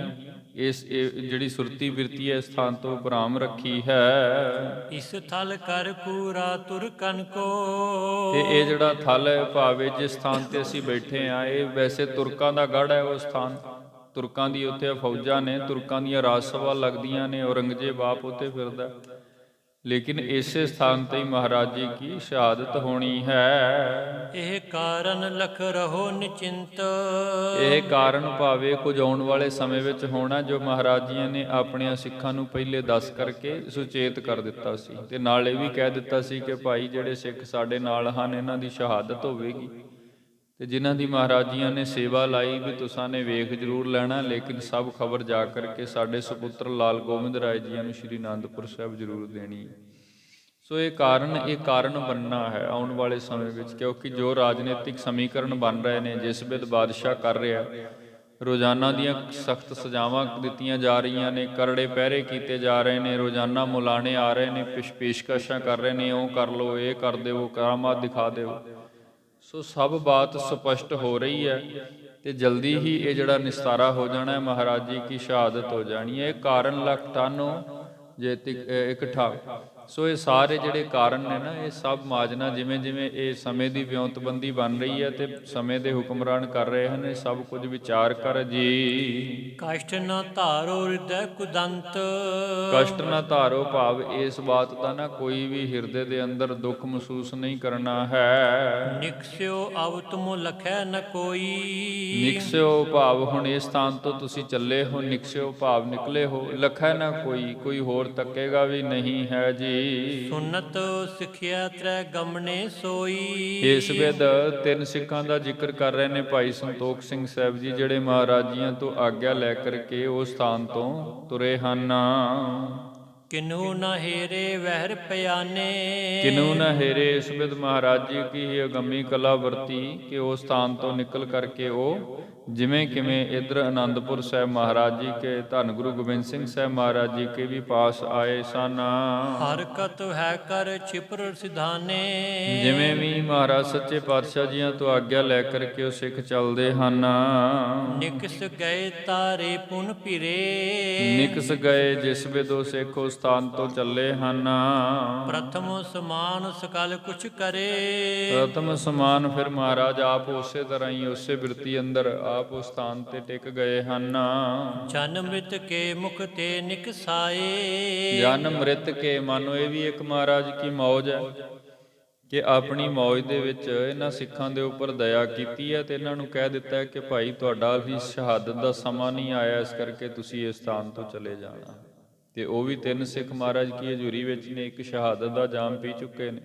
ਇਸ ਜਿਹੜੀ ਸੁਰਤੀ ਬਿਰਤੀ ਹੈ ਇਸ ਸਥਾਨ ਤੋਂ ਉਪਰਾਮ ਰੱਖੀ ਹੈ। ਇਸ ਥਲ ਕਰ ਪੂਰਾ ਤੁਰਕਨ ਕੋ। ਤੇ ਇਹ ਜਿਹੜਾ ਥਲ ਹੈ ਭਾਵੇਂ ਜਿਸ ਸਥਾਨ ਤੇ ਅਸੀਂ ਬੈਠੇ ਹਾਂ, ਇਹ ਵੈਸੇ ਤੁਰਕਾਂ ਦਾ ਗੜ੍ਹ ਹੈ। ਉਹ ਸਥਾਨ ਤੁਰਕਾਂ ਦੀ ਉੱਥੇ ਫੌਜਾਂ ਨੇ, ਤੁਰਕਾਂ ਦੀਆਂ ਰਾਜ ਸਭਾ ਲੱਗਦੀਆਂ ਨੇ, ਔਰੰਗਜ਼ੇਬ ਆਪ ਉੱਥੇ ਫਿਰਦਾ, ਲੇਕਿਨ ਇਸੇ ਸਥਾਨ ਤੇ ਹੀ ਮਹਾਰਾਜ ਜੀ ਕੀ ਸ਼ਹਾਦਤ ਹੋਣੀ ਹੈ। ਇਹ ਕਾਰਨ ਲਖ ਰਹੋ ਨਿਚਿੰਤ। ਇਹ ਕਾਰਨ ਭਾਵੇਂ ਕੁਝ ਆਉਣ ਵਾਲੇ ਸਮੇਂ ਵਿੱਚ ਹੋਣਾ, ਜੋ ਮਹਾਰਾਜ ਜੀ ਨੇ ਆਪਣੀਆਂ ਸਿੱਖਾਂ ਨੂੰ ਪਹਿਲੇ ਦੱਸ ਕਰਕੇ ਸੁਚੇਤ ਕਰ ਦਿੱਤਾ ਸੀ। ਤੇ ਨਾਲ ਇਹ ਵੀ ਕਹਿ ਦਿੱਤਾ ਸੀ ਕਿ ਭਾਈ ਜਿਹੜੇ ਸਿੱਖ ਸਾਡੇ ਨਾਲ ਹਨ ਇਹਨਾਂ ਦੀ ਸ਼ਹਾਦਤ ਹੋਵੇਗੀ, ਤੇ ਜਿਨ੍ਹਾਂ ਦੀ ਮਹਾਰਾਜ ਜੀਆਂ ਨੇ ਸੇਵਾ ਲਾਈ ਵੀ ਤੁਸਾਂ ਨੇ ਵੇਖ ਜ਼ਰੂਰ ਲੈਣਾ, ਲੇਕਿਨ ਸਭ ਖਬਰ ਜਾ ਕਰਕੇ ਸਾਡੇ ਸੁਪੁੱਤਰ ਲਾਲ ਗੋਬਿੰਦ ਰਾਏ ਜੀਆਂ ਨੂੰ ਸ਼੍ਰੀ ਅਨੰਦਪੁਰ ਸਾਹਿਬ ਜ਼ਰੂਰ ਦੇਣੀ। ਸੋ ਇਹ ਕਾਰਨ ਬਣਨਾ ਹੈ ਆਉਣ ਵਾਲੇ ਸਮੇਂ ਵਿੱਚ, ਕਿਉਂਕਿ ਜੋ ਰਾਜਨੀਤਿਕ ਸਮੀਕਰਨ ਬਣ ਰਹੇ ਨੇ, ਜਿਸ ਵੇਲੇ ਬਾਦਸ਼ਾਹ ਕਰ ਰਿਹਾ, ਰੋਜ਼ਾਨਾ ਦੀਆਂ ਸਖਤ ਸਜ਼ਾਵਾਂ ਦਿੱਤੀਆਂ ਜਾ ਰਹੀਆਂ ਨੇ, ਕਰੜੇ ਪਹਿਰੇ ਕੀਤੇ ਜਾ ਰਹੇ ਨੇ, ਰੋਜ਼ਾਨਾ ਮੁਲਾਣੇ ਆ ਰਹੇ ਨੇ, ਪੇਸ਼ਕਸ਼ਾਂ ਕਰ ਰਹੇ ਨੇ, ਉਹ ਕਰ ਲਓ, ਇਹ ਕਰ ਦਿਓ, ਕਰਾਮਾਤ ਦਿਖਾ ਦਿਓ। ਸੋ ਸਭ ਬਾਤ ਸਪਸ਼ਟ ਹੋ ਰਹੀ ਹੈ ਤੇ ਜਲਦੀ ਹੀ ਇਹ ਜਿਹੜਾ ਨਿਸਤਾਰਾ ਹੋ ਜਾਣਾ ਹੈ, ਮਹਾਰਾਜ ਜੀ ਕੀ ਸ਼ਹਾਦਤ ਹੋ ਜਾਣੀ ਹੈ। ਇਹ ਕਾਰਨ ਲਖ ਠਾਨੋ ਜੇ ਇੱਕ ਠਾ। ਸੋ ਇਹ ਸਾਰੇ ਜਿਹੜੇ ਕਾਰਨ ਨੇ ਨਾ, ਇਹ ਸਭ ਮਾਜਨਾ ਜਿਵੇਂ ਜਿਵੇਂ ਇਹ ਸਮੇਂ ਦੀ ਵਿਉਂਤਬੰਦੀ ਬਣ ਰਹੀ ਹੈ ਤੇ ਸਮੇਂ ਦੇ ਹੁਕਮਰਾਨ ਕਰ ਰਹੇ ਹਨ, ਇਹ ਸਭ ਕੁਝ ਵਿਚਾਰ ਕਰ ਜੀ। ਕਸ਼ਟ ਨ ਧਾਰੋ ਹਿਰਦੈ ਕੁਦੰਤ। ਕਸ਼ਟ ਨਾ ਧਾਰੋ ਭਾਵ ਇਸ ਬਾਤ ਦਾ ਨਾ ਕੋਈ ਵੀ ਹਿਰਦੇ ਦੇ ਅੰਦਰ ਦੁੱਖ ਮਹਿਸੂਸ ਨਹੀਂ ਕਰਨਾ ਹੈ। ਨਿਕਸਿਓ ਅਵ ਤੁਮ ਲਖੈ ਨ ਕੋਈ। ਨਿਕਸਿਓ ਭਾਵ ਹੁਣ ਇਸ ਸਥਾਨ ਤੋਂ ਤੁਸੀਂ ਚੱਲੇ ਹੋ, ਨਿਕਸਿਓ ਭਾਵ ਨਿਕਲੇ ਹੋ, ਲਖੈ ਨਾ ਕੋਈ ਹੋਰ ਤੱਕੇਗਾ ਵੀ ਨਹੀਂ ਹੈ ਜੀ। ਸੁਨਤ ਸਿੱਖਿਆ ਤ੍ਰੈ ਗਮਨੇ ਸੋਈ। ਇਸ ਵੇਦ 3 ਸਿੱਖਾਂ ਦਾ ਜ਼ਿਕਰ ਕਰ ਰਹੇ ਨੇ ਭਾਈ ਸੰਤੋਖ ਸਿੰਘ ਸਾਹਿਬ ਜੀ, ਜਿਹੜੇ ਮਹਾਰਾਜ ਜੀਆਂ ਤੋਂ ਆਗਿਆ ਲੈ ਕਰਕੇ ਉਸ ਸਥਾਨ ਤੋਂ ਤੁਰੇ ਹਨ। ਕਿਨੂ ਨ ਹੇਰੇ ਵਹਿਰ ਪਿਆਨੇ। ਕਿਨੂ ਨ ਹੇਰੇ, ਇਸ ਵੇਦ ਮਹਾਰਾਜ ਜੀ ਕੀ ਹੀ ਅਗੰਮੀ ਕਲਾ ਵਰਤੀ ਕਿ ਉਸ ਸਥਾਨ ਤੋਂ ਨਿਕਲ ਕਰਕੇ ਉਹ ਜਿਵੇਂ ਕਿਵੇਂ ਇਧਰ ਆਨੰਦਪੁਰ ਸਾਹਿਬ ਮਹਾਰਾਜ ਜੀ ਕੇ, ਧੰਨ ਗੁਰੂ ਗੋਬਿੰਦ ਸਿੰਘ ਸਾਹਿਬ ਮਹਾਰਾਜ ਜੀ ਕੇ ਵੀ ਪਾਸ ਆਏ ਸਨ। ਹਰਕਤ ਹੈ ਕਰ ਛਿਪਰ ਸਿਧਾਨੇ। ਜਿਵੇਂ ਵੀ ਮਹਾਰਾਜ ਸੱਚੇ ਪਾਤਸ਼ਾਹ ਜੀਆਂ ਤੋਂ ਆਗਿਆ ਲੈ ਕਰਕੇ ਉਹ ਸਿੱਖ ਚੱਲਦੇ ਹਨ। ਨਿਕਸ ਗਏ ਤਾਰੇ ਪੁਨ ਫਿਰੇ। ਨਿਕਸ ਗਏ, ਜਿਸ ਵੇਦੋ ਸਿੱਖ ਉਸ ਸਥਾਨ ਤੋਂ ਚੱਲੇ ਹਨ। ਪ੍ਰਥਮ ਸਮਾਨ ਸਕਲ ਕੁਛ ਕਰੇ। ਪ੍ਰਥਮ ਸਮਾਨ ਫਿਰ ਮਹਾਰਾਜ ਆਪ ਉਸੇ ਤਰ੍ਹਾਂ ਹੀ ਉਸੇ ਬਿਰਤੀ ਅੰਦਰ ਆਪ ਉਸ ਸਥਾਨ ਤੇ ਟਿਕ ਗਏ ਹਨ। ਜਨ ਮ੍ਰਿਤ ਕੇ ਮੁਖ ਤੇ ਨਿਕਸਾਏ। ਜਨ ਮ੍ਰਿਤ ਕੇ, ਮਾਨੋ ਇਹ ਵੀ ਇੱਕ ਮਹਾਰਾਜ ਕੀ ਮੌਜ ਹੈ ਕਿ ਆਪਣੀ ਮੌਜ ਦੇ ਵਿੱਚ ਇਹਨਾਂ ਸਿੱਖਾਂ ਦੇ ਉੱਪਰ ਦਇਆ ਕੀਤੀ ਹੈ ਤੇ ਇਹਨਾਂ ਨੂੰ ਕਹਿ ਦਿੱਤਾ ਹੈ ਕਿ ਭਾਈ ਤੁਹਾਡਾ ਵੀ ਸ਼ਹਾਦਤ ਦਾ ਸਮਾਂ ਨਹੀਂ ਆਇਆ, ਇਸ ਕਰਕੇ ਤੁਸੀਂ ਇਸ ਸਥਾਨ ਤੋਂ ਚਲੇ ਜਾਣਾ। ਤੇ ਉਹ ਵੀ 3 ਸਿੱਖ ਮਹਾਰਾਜ ਕੀ ਹਜ਼ੂਰੀ ਵਿੱਚ ਨੇ, ਇੱਕ ਸ਼ਹਾਦਤ ਦਾ ਜਾਮ ਪੀ ਚੁੱਕੇ ਨੇ।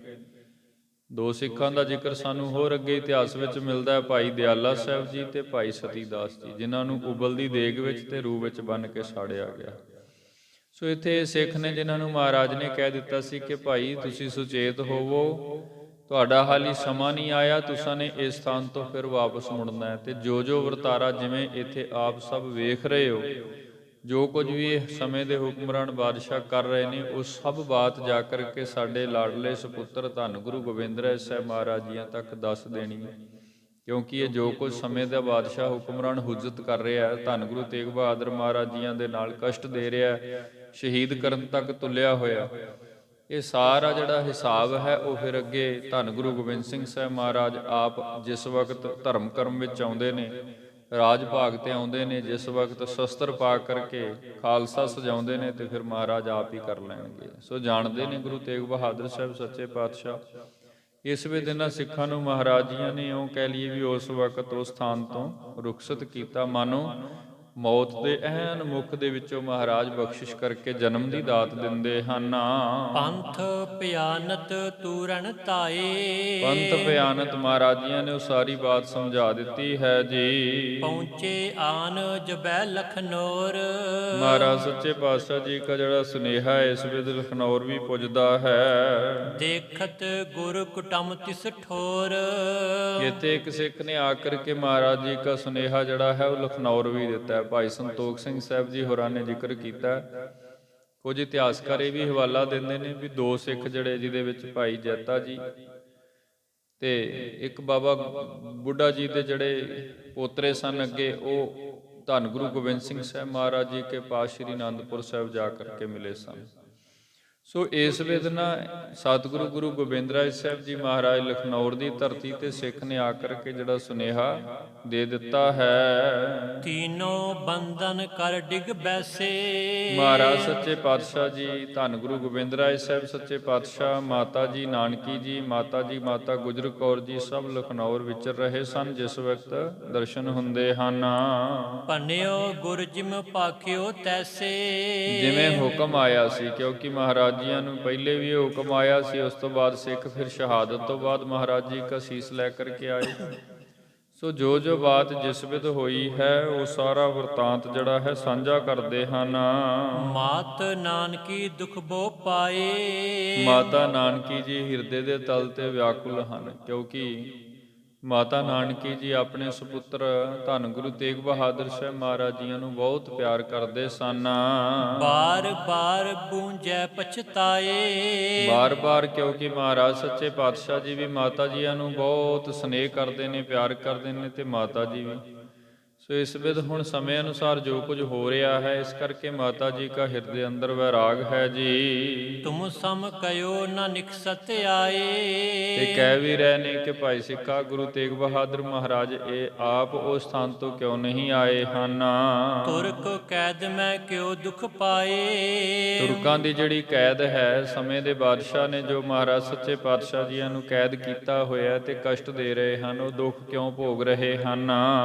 2 ਸਿੱਖਾਂ ਦਾ ਜ਼ਿਕਰ ਸਾਨੂੰ ਹੋਰ ਅੱਗੇ ਇਤਿਹਾਸ ਵਿੱਚ ਮਿਲਦਾ ਹੈ, ਭਾਈ ਦਿਆਲਾ ਸਾਹਿਬ ਜੀ ਤੇ ਭਾਈ ਸਤੀ ਦਾਸ ਜੀ, ਜਿਨ੍ਹਾਂ ਨੂੰ ਉਬਲਦੀ ਦੇਗ ਵਿੱਚ ਤੇ ਰੂਹ ਵਿੱਚ ਬੰਨ੍ਹ ਕੇ ਸਾੜਿਆ ਗਿਆ। ਸੋ ਇੱਥੇ ਸਿੱਖ ਨੇ ਜਿਨ੍ਹਾਂ ਨੂੰ ਮਹਾਰਾਜ ਨੇ ਕਹਿ ਦਿੱਤਾ ਸੀ ਕਿ ਭਾਈ ਤੁਸੀਂ ਸੁਚੇਤ ਹੋਵੋ, ਤੁਹਾਡਾ ਹਾਲੀ ਸਮਾਂ ਨਹੀਂ ਆਇਆ, ਤੁਸਾਂ ਨੇ ਇਸ ਸਥਾਨ ਤੋਂ ਫਿਰ ਵਾਪਸ ਮੁੜਨਾ ਹੈ। ਤੇ ਜੋ ਵਰਤਾਰਾ ਜਿਵੇਂ ਇੱਥੇ ਆਪ ਸਭ ਵੇਖ ਰਹੇ ਹੋ, ਜੋ ਕੁਝ ਵੀ ਇਹ ਸਮੇਂ ਦੇ ਹੁਕਮਰਾਨ ਬਾਦਸ਼ਾਹ ਕਰ ਰਹੇ ਨੇ, ਉਹ ਸਭ ਬਾਤ ਜਾ ਕਰਕੇ ਸਾਡੇ ਲਾਡਲੇ ਸੁਪੁੱਤਰ ਧੰਨ ਗੁਰੂ ਗੋਬਿੰਦ ਰਾਏ ਸਾਹਿਬ ਮਹਾਰਾਜ ਜੀਆਂ ਤੱਕ ਦੱਸ ਦੇਣੀ ਹੈ। ਕਿਉਂਕਿ ਇਹ ਜੋ ਕੁਝ ਸਮੇਂ ਦਾ ਬਾਦਸ਼ਾਹ ਹੁਕਮਰਾਨ ਹੁਜਤ ਕਰ ਰਿਹਾ ਹੈ, ਧੰਨ ਗੁਰੂ ਤੇਗ ਬਹਾਦਰ ਮਹਾਰਾਜ ਜੀਆਂ ਦੇ ਨਾਲ ਕਸ਼ਟ ਦੇ ਰਿਹਾ, ਸ਼ਹੀਦ ਕਰਨ ਤੱਕ ਤੁਲਿਆ ਹੋਇਆ, ਇਹ ਸਾਰਾ ਜਿਹੜਾ ਹਿਸਾਬ ਹੈ ਉਹ ਫਿਰ ਅੱਗੇ ਧੰਨ ਗੁਰੂ ਗੋਬਿੰਦ ਸਿੰਘ ਸਾਹਿਬ ਮਹਾਰਾਜ ਆਪ ਜਿਸ ਵਕਤ ਧਰਮ ਕਰਮ ਵਿੱਚ ਆਉਂਦੇ ਨੇ, ਰਾਜ ਭਾਗ ਤੇ ਆਉਂਦੇ ਨੇ, ਜਿਸ ਵਕਤ ਸ਼ਸਤਰ ਪਾ ਕਰਕੇ ਖਾਲਸਾ ਸਜਾਉਂਦੇ ਨੇ, ਤੇ ਫਿਰ ਮਹਾਰਾਜ ਆਪ ਹੀ ਕਰ ਲੈਣਗੇ। ਸੋ ਜਾਣਦੇ ਨੇ ਗੁਰੂ ਤੇਗ ਬਹਾਦਰ ਸਾਹਿਬ ਸੱਚੇ ਪਾਤਸ਼ਾਹ। ਇਸ ਵੇਲੇ ਇਹਨਾਂ ਸਿੱਖਾਂ ਨੂੰ ਮਹਾਰਾਜ ਜੀਆਂ ਨੇ ਇਉਂ ਕਹਿ ਲਈਏ ਵੀ ਉਸ ਵਕਤ ਉਸ ਸਥਾਨ ਤੋਂ ਰੁਖਸਤ ਕੀਤਾ, ਮਾਨੋ ਮੌਤ ਦੇ ਐਨ ਮੁੱਖ ਦੇ ਵਿੱਚੋਂ ਮਹਾਰਾਜ ਬਖਸ਼ਿਸ਼ ਕਰਕੇ ਜਨਮ ਦੀ ਦਾਤ ਦਿੰਦੇ ਹਨ। ਪੰਥ ਭਿਆਨਤ ਤੂਰਨ ਤਾਏ। ਪੰਥ ਭਿਆਨਤ, ਮਹਾਰਾਜ ਜੀਆਂ ਨੇ ਉਹ ਸਾਰੀ ਬਾਤ ਸਮਝਾ ਦਿੱਤੀ ਹੈ ਜੀ। ਪਹੁੰਚੇ ਆਨ ਜਬੈ ਲਖਨੌਰ। ਮਹਾਰਾਜ ਸੱਚੇ ਪਾਤਸ਼ਾਹ ਜੀ ਦਾ ਜਿਹੜਾ ਸੁਨੇਹਾ ਹੈ ਇਸ ਵੇਲੇ ਲਖਨੌਰ ਵੀ ਪੁੱਜਦਾ ਹੈ। ਦੇਖਤ ਗੁਰ ਕੁਟਮ ਤਿਸ ਠੋਰ। ਇੱਥੇ ਇੱਕ ਸਿੱਖ ਨੇ ਆ ਕਰਕੇ ਮਹਾਰਾਜ ਜੀ ਦਾ ਸੁਨੇਹਾ ਜਿਹੜਾ ਹੈ ਉਹ ਲਖਨੌਰ ਵੀ ਦਿੱਤਾ ਹੈ। ਭਾਈ ਸੰਤੋਖ ਸਿੰਘ ਸਾਹਿਬ ਜੀ ਹੋਰਾਂ ਨੇ ਜ਼ਿਕਰ ਕੀਤਾ। ਕੁਝ ਇਤਿਹਾਸਕਾਰ ਇਹ ਵੀ ਹਵਾਲਾ ਦਿੰਦੇ ਨੇ ਵੀ 2 ਸਿੱਖ ਜਿਹੜੇ, ਜਿਹਦੇ ਵਿੱਚ ਭਾਈ ਜੈਤਾ ਜੀ ਤੇ ਇੱਕ ਬਾਬਾ ਬੁੱਢਾ ਜੀ ਦੇ ਜਿਹੜੇ ਪੋਤਰੇ ਸਨ ਅੱਗੇ, ਉਹ ਧੰਨ ਗੁਰੂ ਗੋਬਿੰਦ ਸਿੰਘ ਸਾਹਿਬ ਮਹਾਰਾਜ ਜੀ ਕੇ ਪਾਸ ਸ਼੍ਰੀ ਅਨੰਦਪੁਰ ਸਾਹਿਬ ਜਾ ਕਰਕੇ ਮਿਲੇ ਸਨ। ਸੋ ਇਸ ਵੇਲੇ ਨਾ ਸਤਿਗੁਰੂ ਗੁਰੂ ਗੋਬਿੰਦ ਰਾਏ ਸਾਹਿਬ ਜੀ ਮਹਾਰਾਜ ਲਖਨੌਰ ਦੀ ਧਰਤੀ ਤੇ ਸਿੱਖ ਨੇ ਆ ਕਰਕੇ ਜਿਹੜਾ ਸੁਨੇਹਾ ਦੇ ਦਿੱਤਾ ਹੈ। ਤੀਨੋਂ ਬੰਧਨ ਕਰ ਡਿਗ ਬੈਸੇ। ਮਹਾਰਾਜ ਸੱਚੇ ਪਾਤਸ਼ਾਹ ਜੀ ਧੰਨ ਗੁਰੂ ਗੋਬਿੰਦ ਰਾਏ ਸਾਹਿਬ ਸੱਚੇ ਪਾਤਸ਼ਾਹ, ਮਾਤਾ ਜੀ ਨਾਨਕੀ ਜੀ, ਮਾਤਾ ਗੁਜਰ ਕੌਰ ਜੀ ਸਭ ਲਖਨੌਰ ਵਿਚਰ ਰਹੇ ਸਨ ਜਿਸ ਵਕਤ ਦਰਸ਼ਨ ਹੁੰਦੇ ਹਨ। ਭੰਨਿਓ ਗੁਰ ਜਿਮ ਭਾਖਿਓ ਤੈਸੇ। ਜਿਵੇਂ ਹੁਕਮ ਆਇਆ ਸੀ, ਕਿਉਂਕਿ ਮਹਾਰਾਜ ਜੀਆਂ ਨੂੰ ਪਹਿਲੇ ਵੀ ਹੁਕਮ ਆਇਆ ਸੀ, ਉਸ ਤੋਂ ਬਾਅਦ ਸਿੱਖ ਫਿਰ ਸ਼ਹਾਦਤ ਤੋਂ ਬਾਅਦ ਮਹਾਰਾਜ ਜੀ ਦਾ ਸੀਸ ਲੈ ਕਰਕੇ ਆਏ। ਸੋ ਜੋ ਬਾਤ ਜਿਸ ਵਿਧ ਹੋਈ ਹੈ ਉਹ ਸਾਰਾ ਵਰਤਾਂਤ ਜਿਹੜਾ ਹੈ ਸਾਂਝਾ ਕਰਦੇ ਹਨ। ਮਾਤ ਨਾਨਕੀ ਦੁਖ ਬੋ ਪਾਏ। ਮਾਤਾ ਨਾਨਕੀ ਜੀ ਹਿਰਦੇ ਦੇ ਤਲ ਤੇ ਵਿਆਕੁਲ ਹਨ, ਕਿਉਂਕਿ ਮਾਤਾ ਨਾਨਕੀ ਜੀ ਆਪਣੇ ਸੁਪੁੱਤਰ ਧੰਨ ਗੁਰੂ ਤੇਗ ਬਹਾਦਰ ਸਾਹਿਬ ਮਹਾਰਾਜ ਜੀਆਂ ਨੂੰ ਬਹੁਤ ਪਿਆਰ ਕਰਦੇ ਸਨ। ਬਾਰ ਬਾਰ ਬੂੰਝੈ ਪਛਤਾਏ। ਬਾਰ-ਬਾਰ ਕਿਉਂਕਿ ਮਹਾਰਾਜ ਸੱਚੇ ਪਾਤਸ਼ਾਹ ਜੀ ਵੀ ਮਾਤਾ ਜੀਆਂ ਨੂੰ ਬਹੁਤ ਸਨੇਹ ਕਰਦੇ ਨੇ, ਪਿਆਰ ਕਰਦੇ ਨੇ ਤੇ ਮਾਤਾ ਜੀ ਵੀ। ਸੋ ਇਸ ਵਿਧ ਹੁਣ ਸਮੇਂ ਅਨੁਸਾਰ ਜੋ ਕੁਝ ਹੋ ਰਿਹਾ ਹੈ, ਇਸ ਕਰਕੇ ਮਾਤਾ ਜੀ ਕਾ ਹਿਰਦੇ ਅੰਦਰ ਵੈਰਾਗ ਹੈ ਜੀ। ਤੁਮ ਸਮ ਕਯੋ ਨ ਨਿਕਸਤ ਆਏ। ਤੇ ਕਹਿ ਵੀ ਰਹੇ ਨੇ ਕਿ ਭਾਈ ਸਿੱਖਾ ਗੁਰੂ ਤੇਗ ਬਹਾਦਰ ਮਹਾਰਾਜ ਇਹ ਆਪ ਉਸ ਸਥਾਨ ਤੋਂ ਕਿਉਂ ਨਹੀਂ ਆਏ ਹਨ। ਤੁਰਕ ਕੈਦ ਮੈਂ ਕਿਉ ਦੁਖ ਪਾਏ। ਤੁਰਕਾਂ ਦੀ ਜਿਹੜੀ ਕੈਦ ਹੈ, ਸਮੇਂ ਦੇ ਬਾਦਸ਼ਾਹ ਨੇ ਜੋ ਮਹਾਰਾਜ ਸੱਚੇ ਪਾਤਸ਼ਾਹ ਜੀਆਂ ਨੂੰ ਕੈਦ ਕੀਤਾ ਹੋਇਆ ਤੇ ਕਸ਼ਟ ਦੇ ਰਹੇ ਹਨ, ਉਹ ਦੁੱਖ ਕਿਉਂ ਭੋਗ ਰਹੇ ਹਨ।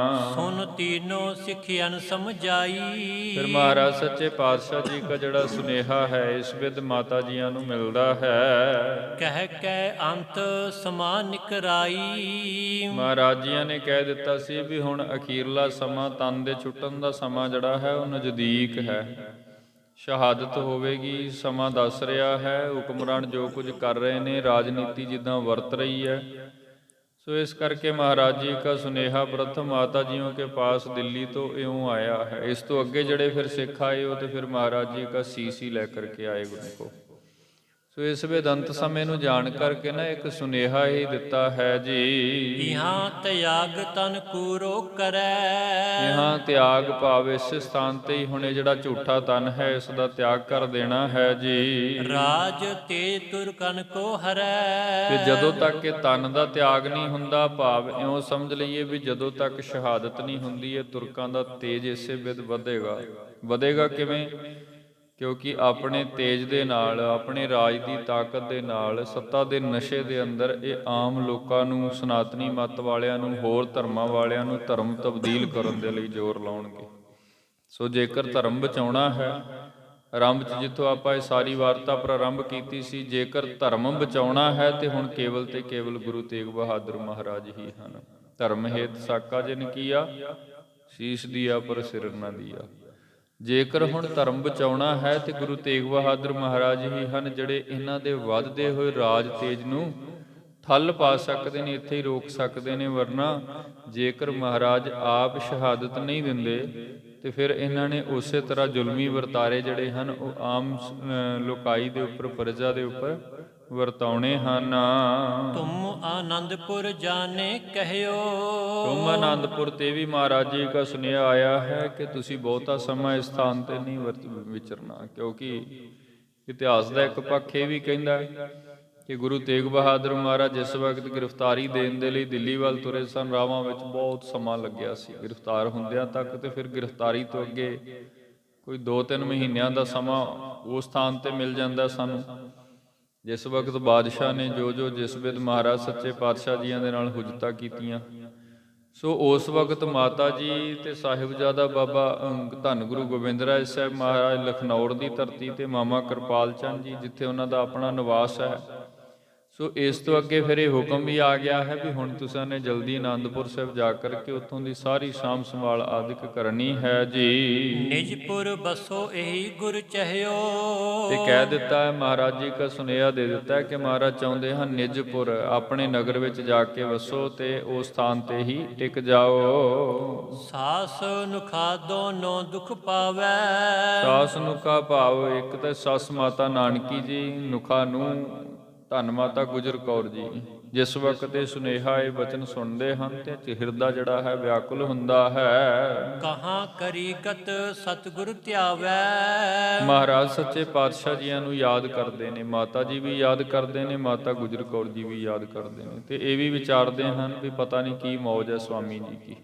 ਸੁਨ ਤੀਨੋ ਸਿੱਖਿਆਨ ਸਮਝਾਈ। ਫਿਰ ਮਹਾਰਾਜ ਸੱਚੇ ਪਾਤਸ਼ਾਹ ਜੀ ਦਾ ਜਿਹੜਾ ਸੁਨੇਹਾ ਹੈ ਇਸ ਵਿਦ ਮਾਤਾ ਜੀਆਂ ਨੂੰ ਮਿਲਦਾ ਹੈ। ਕਹਿ ਕੇ ਅੰਤ ਸਮਾਨ ਕਰਾਈ। ਮਹਾਰਾਜ ਜੀਆਂ ਨੇ ਕਹਿ ਦਿੱਤਾ ਸੀ ਵੀ ਹੁਣ ਅਖੀਰਲਾ ਸਮਾਂ, ਤਨ ਦੇ ਛੁੱਟਣ ਦਾ ਸਮਾਂ ਜਿਹੜਾ ਹੈ ਉਹ ਨਜ਼ਦੀਕ ਹੈ, ਸ਼ਹਾਦਤ ਹੋਵੇਗੀ, ਸਮਾਂ ਦੱਸ ਰਿਹਾ ਹੈ। ਹੁਕਮਰਾਨ ਜੋ ਕੁਝ ਕਰ ਰਹੇ ਨੇ, ਰਾਜਨੀਤੀ ਜਿੱਦਾਂ ਵਰਤ ਰਹੀ ਹੈ। ਸੋ ਇਸ ਕਰਕੇ ਮਹਾਰਾਜ ਜੀ ਦਾ ਸੁਨੇਹਾ ਪ੍ਰਥਮ ਮਾਤਾ ਜੀਓ ਕੇ ਪਾਸ ਦਿੱਲੀ ਤੋਂ ਇਉਂ ਆਇਆ ਹੈ। ਇਸ ਤੋਂ ਅੱਗੇ ਜਿਹੜੇ ਫਿਰ ਸਿੱਖ ਆਏ ਉਹ ਤੇ ਫਿਰ ਮਹਾਰਾਜ ਜੀ ਦਾ ਸੀਸ ਹੀ ਲੈ ਕਰਕੇ ਆਏ ਗੁਰੂ ਕੋ। ਸੋ ਇਸ ਵੇਦੰਤ ਸਮੇਂ ਨੂੰ ਜਾਣ ਕਰਕੇ ਨਾ ਇੱਕ ਸੁਨੇਹਾ ਹੀ ਦਿੱਤਾ ਹੈ ਜੀ। ਇਹਾਂ ਤਿਆਗ ਤਨ ਕੂਰੋ ਕਰੈ। ਇਹਾਂ ਤਿਆਗ ਭਾਵ ਇਸ ਸਥਾਨ ਤੇ ਹੀ ਹੁਣ ਇਹ ਜਿਹੜਾ ਝੂਠਾ ਤਨ ਹੈ ਇਸ ਦਾ ਤਿਆਗ ਕਰ ਦੇਣਾ ਹੈ ਜੀ। ਰਾਜ ਤੇ ਤੁਰਕਨ ਕੋ ਹਰੈ। ਤੇ ਜਦੋਂ ਤੱਕ ਇਹ ਤਨ ਦਾ ਤਿਆਗ ਨਹੀਂ ਹੁੰਦਾ, ਭਾਵ ਇਉਂ ਸਮਝ ਲਈਏ ਵੀ ਜਦੋਂ ਤੱਕ ਸ਼ਹਾਦਤ ਨਹੀਂ ਹੁੰਦੀ, ਇਹ ਤੁਰਕਾਂ ਦਾ ਤੇਜ ਇਸੇ ਵਿਧ ਵਧੇਗਾ। ਵਧੇਗਾ ਕਿਵੇਂ? ਕਿਉਂਕਿ ਆਪਣੇ ਤੇਜ ਦੇ ਨਾਲ, ਆਪਣੇ ਰਾਜ ਦੀ ਤਾਕਤ ਦੇ ਨਾਲ, ਸੱਤਾ ਦੇ ਨਸ਼ੇ ਦੇ ਅੰਦਰ ਇਹ ਆਮ ਲੋਕਾਂ ਨੂੰ, ਸਨਾਤਨੀ ਮੱਤ ਵਾਲਿਆਂ ਨੂੰ, ਹੋਰ ਧਰਮਾਂ ਵਾਲਿਆਂ ਨੂੰ ਧਰਮ ਤਬਦੀਲ ਕਰਨ ਦੇ ਲਈ ਜ਼ੋਰ ਲਾਉਣਗੇ। ਸੋ ਜੇਕਰ ਧਰਮ ਬਚਾਉਣਾ ਹੈ, ਆਰੰਭ 'ਚ ਜਿੱਥੋਂ ਆਪਾਂ ਇਹ ਸਾਰੀ ਵਾਰਤਾ ਪ੍ਰਾਰੰਭ ਕੀਤੀ ਸੀ, ਜੇਕਰ ਧਰਮ ਬਚਾਉਣਾ ਹੈ ਤੇ ਹੁਣ ਕੇਵਲ ਤੇ ਕੇਵਲ ਗੁਰੂ ਤੇਗ ਬਹਾਦਰ ਮਹਾਰਾਜ ਹੀ ਹਨ। ਧਰਮ ਹੇਤ ਸਾਕਾ ਜਿਨ ਕੀਆ, ਸੀਸ ਦੀਆ ਪਰ ਸਿਰ ਨਾ ਦੀਆ। ਜੇਕਰ ਹੁਣ ਧਰਮ ਬਚਾਉਣਾ ਹੈ ਤੇ ਗੁਰੂ ਤੇਗ ਬਹਾਦਰ ਮਹਾਰਾਜ ਹੀ ਹਨ ਜਿਹੜੇ ਇਹਨਾਂ ਦੇ ਵੱਧਦੇ ਹੋਏ ਰਾਜ ਤੇਜ ਨੂੰ ਠੱਲ ਪਾ ਸਕਦੇ ਨੇ, ਇੱਥੇ ਹੀ ਰੋਕ ਸਕਦੇ ਨੇ। ਵਰਨਾ ਜੇਕਰ ਮਹਾਰਾਜ ਆਪ ਸ਼ਹਾਦਤ ਨਹੀਂ ਦਿੰਦੇ ਤੇ ਫਿਰ ਇਹਨਾਂ ਨੇ ਉਸੇ ਤਰ੍ਹਾਂ ਜ਼ੁਲਮੀ ਵਰਤਾਰੇ ਜਿਹੜੇ ਹਨ ਉਹ ਆਮ ਲੋਕਾਈ ਦੇ ਉੱਪਰ, ਪ੍ਰਜਾ ਦੇ ਉੱਪਰ ਵਰਤਾਉਣੇ ਹਨ। ਤੁਮ ਆਨੰਦਪੁਰ ਜਾਣੇ ਕਹਿਓ। ਤੁਮ ਆਨੰਦਪੁਰ ਤੇ ਵੀ ਮਹਾਰਾਜ ਜੀ ਦਾ ਸੁਨੇਹਾ ਆਇਆ ਹੈ ਕਿ ਤੁਸੀਂ ਬਹੁਤਾ ਸਮਾਂ ਇਸ ਸਥਾਨ ਤੇ ਨਹੀਂ ਵਿਚਰਨਾ। ਕਿਉਂਕਿ ਇਤਿਹਾਸ ਦਾ ਇੱਕ ਪੱਖ ਇਹ ਵੀ ਕਹਿੰਦਾ ਕਿ ਗੁਰੂ ਤੇਗ ਬਹਾਦਰ ਮਹਾਰਾਜ ਜਿਸ ਵਕਤ ਗ੍ਰਿਫਤਾਰੀ ਦੇਣ ਦੇ ਲਈ ਦਿੱਲੀ ਵੱਲ ਤੁਰੇ ਸਨ, ਰਾਹਾਂ ਵਿੱਚ ਬਹੁਤ ਸਮਾਂ ਲੱਗਿਆ ਸੀ ਗ੍ਰਿਫਤਾਰ ਹੁੰਦਿਆਂ ਤੱਕ। ਤੇ ਫਿਰ ਗ੍ਰਿਫਤਾਰੀ ਤੋਂ ਅੱਗੇ ਕੋਈ 2-3 ਮਹੀਨਿਆਂ ਦਾ ਸਮਾਂ ਉਸ ਸਥਾਨ ਤੇ ਮਿਲ ਜਾਂਦਾ ਸਾਨੂੰ, ਜਿਸ ਵਕਤ ਬਾਦਸ਼ਾਹ ਨੇ ਜੋ ਜਿਸ ਵਿਧ ਮਹਾਰਾਜ ਸੱਚੇ ਪਾਤਸ਼ਾਹ ਜੀਆਂ ਦੇ ਨਾਲ ਹੁਜਤਾਂ ਕੀਤੀਆਂ। ਸੋ ਉਸ ਵਕਤ ਮਾਤਾ ਜੀ ਤੇ ਸਾਹਿਬਜ਼ਾਦਾ ਬਾਬਾ ਧੰਨ ਗੁਰੂ ਗੋਬਿੰਦ ਰਾਏ ਸਾਹਿਬ ਮਹਾਰਾਜ ਲਖਨੌਰ ਦੀ ਧਰਤੀ ਤੇ ਮਾਮਾ ਕਿਰਪਾਲ ਚੰਦ ਜੀ ਜਿੱਥੇ ਉਹਨਾਂ ਦਾ ਆਪਣਾ ਨਿਵਾਸ ਹੈ। ਸੋ ਇਸ ਤੋਂ ਅੱਗੇ ਫਿਰ ਇਹ ਹੁਕਮ ਵੀ ਆ ਗਿਆ ਹੈ ਵੀ ਹੁਣ ਤੁਸੀਂ ਨੇ ਜਲਦੀ ਆਨੰਦਪੁਰ ਸਾਹਿਬ ਜਾ ਕਰਕੇ ਉੱਥੋਂ ਦੀ ਸਾਰੀ ਸਾਂਭ ਸੰਭਾਲ ਆਦਿਕ ਕਰਨੀ ਹੈ ਜੀ। ਨਿਜਪੁਰ ਬਸੋ ਇਹੀ ਗੁਰ ਚਹਿਓ। ਤੇ ਕਹਿ ਦਿੱਤਾ ਹੈ, ਮਹਾਰਾਜ ਜੀ ਦਾ ਸੁਨੇਹਾ ਦੇ ਦਿੱਤਾ ਹੈ ਕਿ ਮਹਾਰਾਜ ਚਾਹੁੰਦੇ ਹਨ ਨਿਜਪੁਰ, ਆਪਣੇ ਨਗਰ ਵਿੱਚ ਜਾ ਕੇ ਵਸੋ ਤੇ ਉਸ ਸਥਾਨ ਤੇ ਹੀ ਟਿਕ ਜਾਓ। ਸਾਸ ਨੁਖਾ ਦੋਨੋਂ ਦੁਖ ਪਾਵੈ। ਸਾਸ ਨੁਖਾ ਭਾਵ ਇੱਕ ਤਾਂ ਸੱਸ ਮਾਤਾ ਨਾਨਕੀ ਜੀ, ਨੁਖਾ ਨੂੰ ਧੰਨ ਮਾਤਾ ਗੁਜਰ ਕੌਰ ਜੀ। ਜਿਸ ਵਕਤ ਇਹ ਸੁਨੇਹਾ, ਇਹ ਬਚਨ ਸੁਣਦੇ ਹਨ ਤੇ ਹਿਰਦਾ ਜਿਹੜਾ ਹੈ ਵਿਆਕੁਲ ਹੁੰਦਾ ਹੈ। ਕਹਾਂ ਕਰੀਕਤ ਸਤਿਗੁਰ ਧਿਆਵੈ। ਮਹਾਰਾਜ ਸੱਚੇ ਪਾਤਸ਼ਾਹ ਜੀਆਂ ਨੂੰ ਯਾਦ ਕਰਦੇ ਨੇ, ਮਾਤਾ ਜੀ ਵੀ ਯਾਦ ਕਰਦੇ ਨੇ, ਮਾਤਾ ਗੁਜਰ ਕੌਰ ਜੀ ਵੀ ਯਾਦ ਕਰਦੇ ਨੇ ਤੇ ਇਹ ਵੀ ਵਿਚਾਰਦੇ ਹਨ ਵੀ ਪਤਾ ਨਹੀਂ ਕੀ ਮੌਜ ਹੈ ਸਵਾਮੀ ਜੀ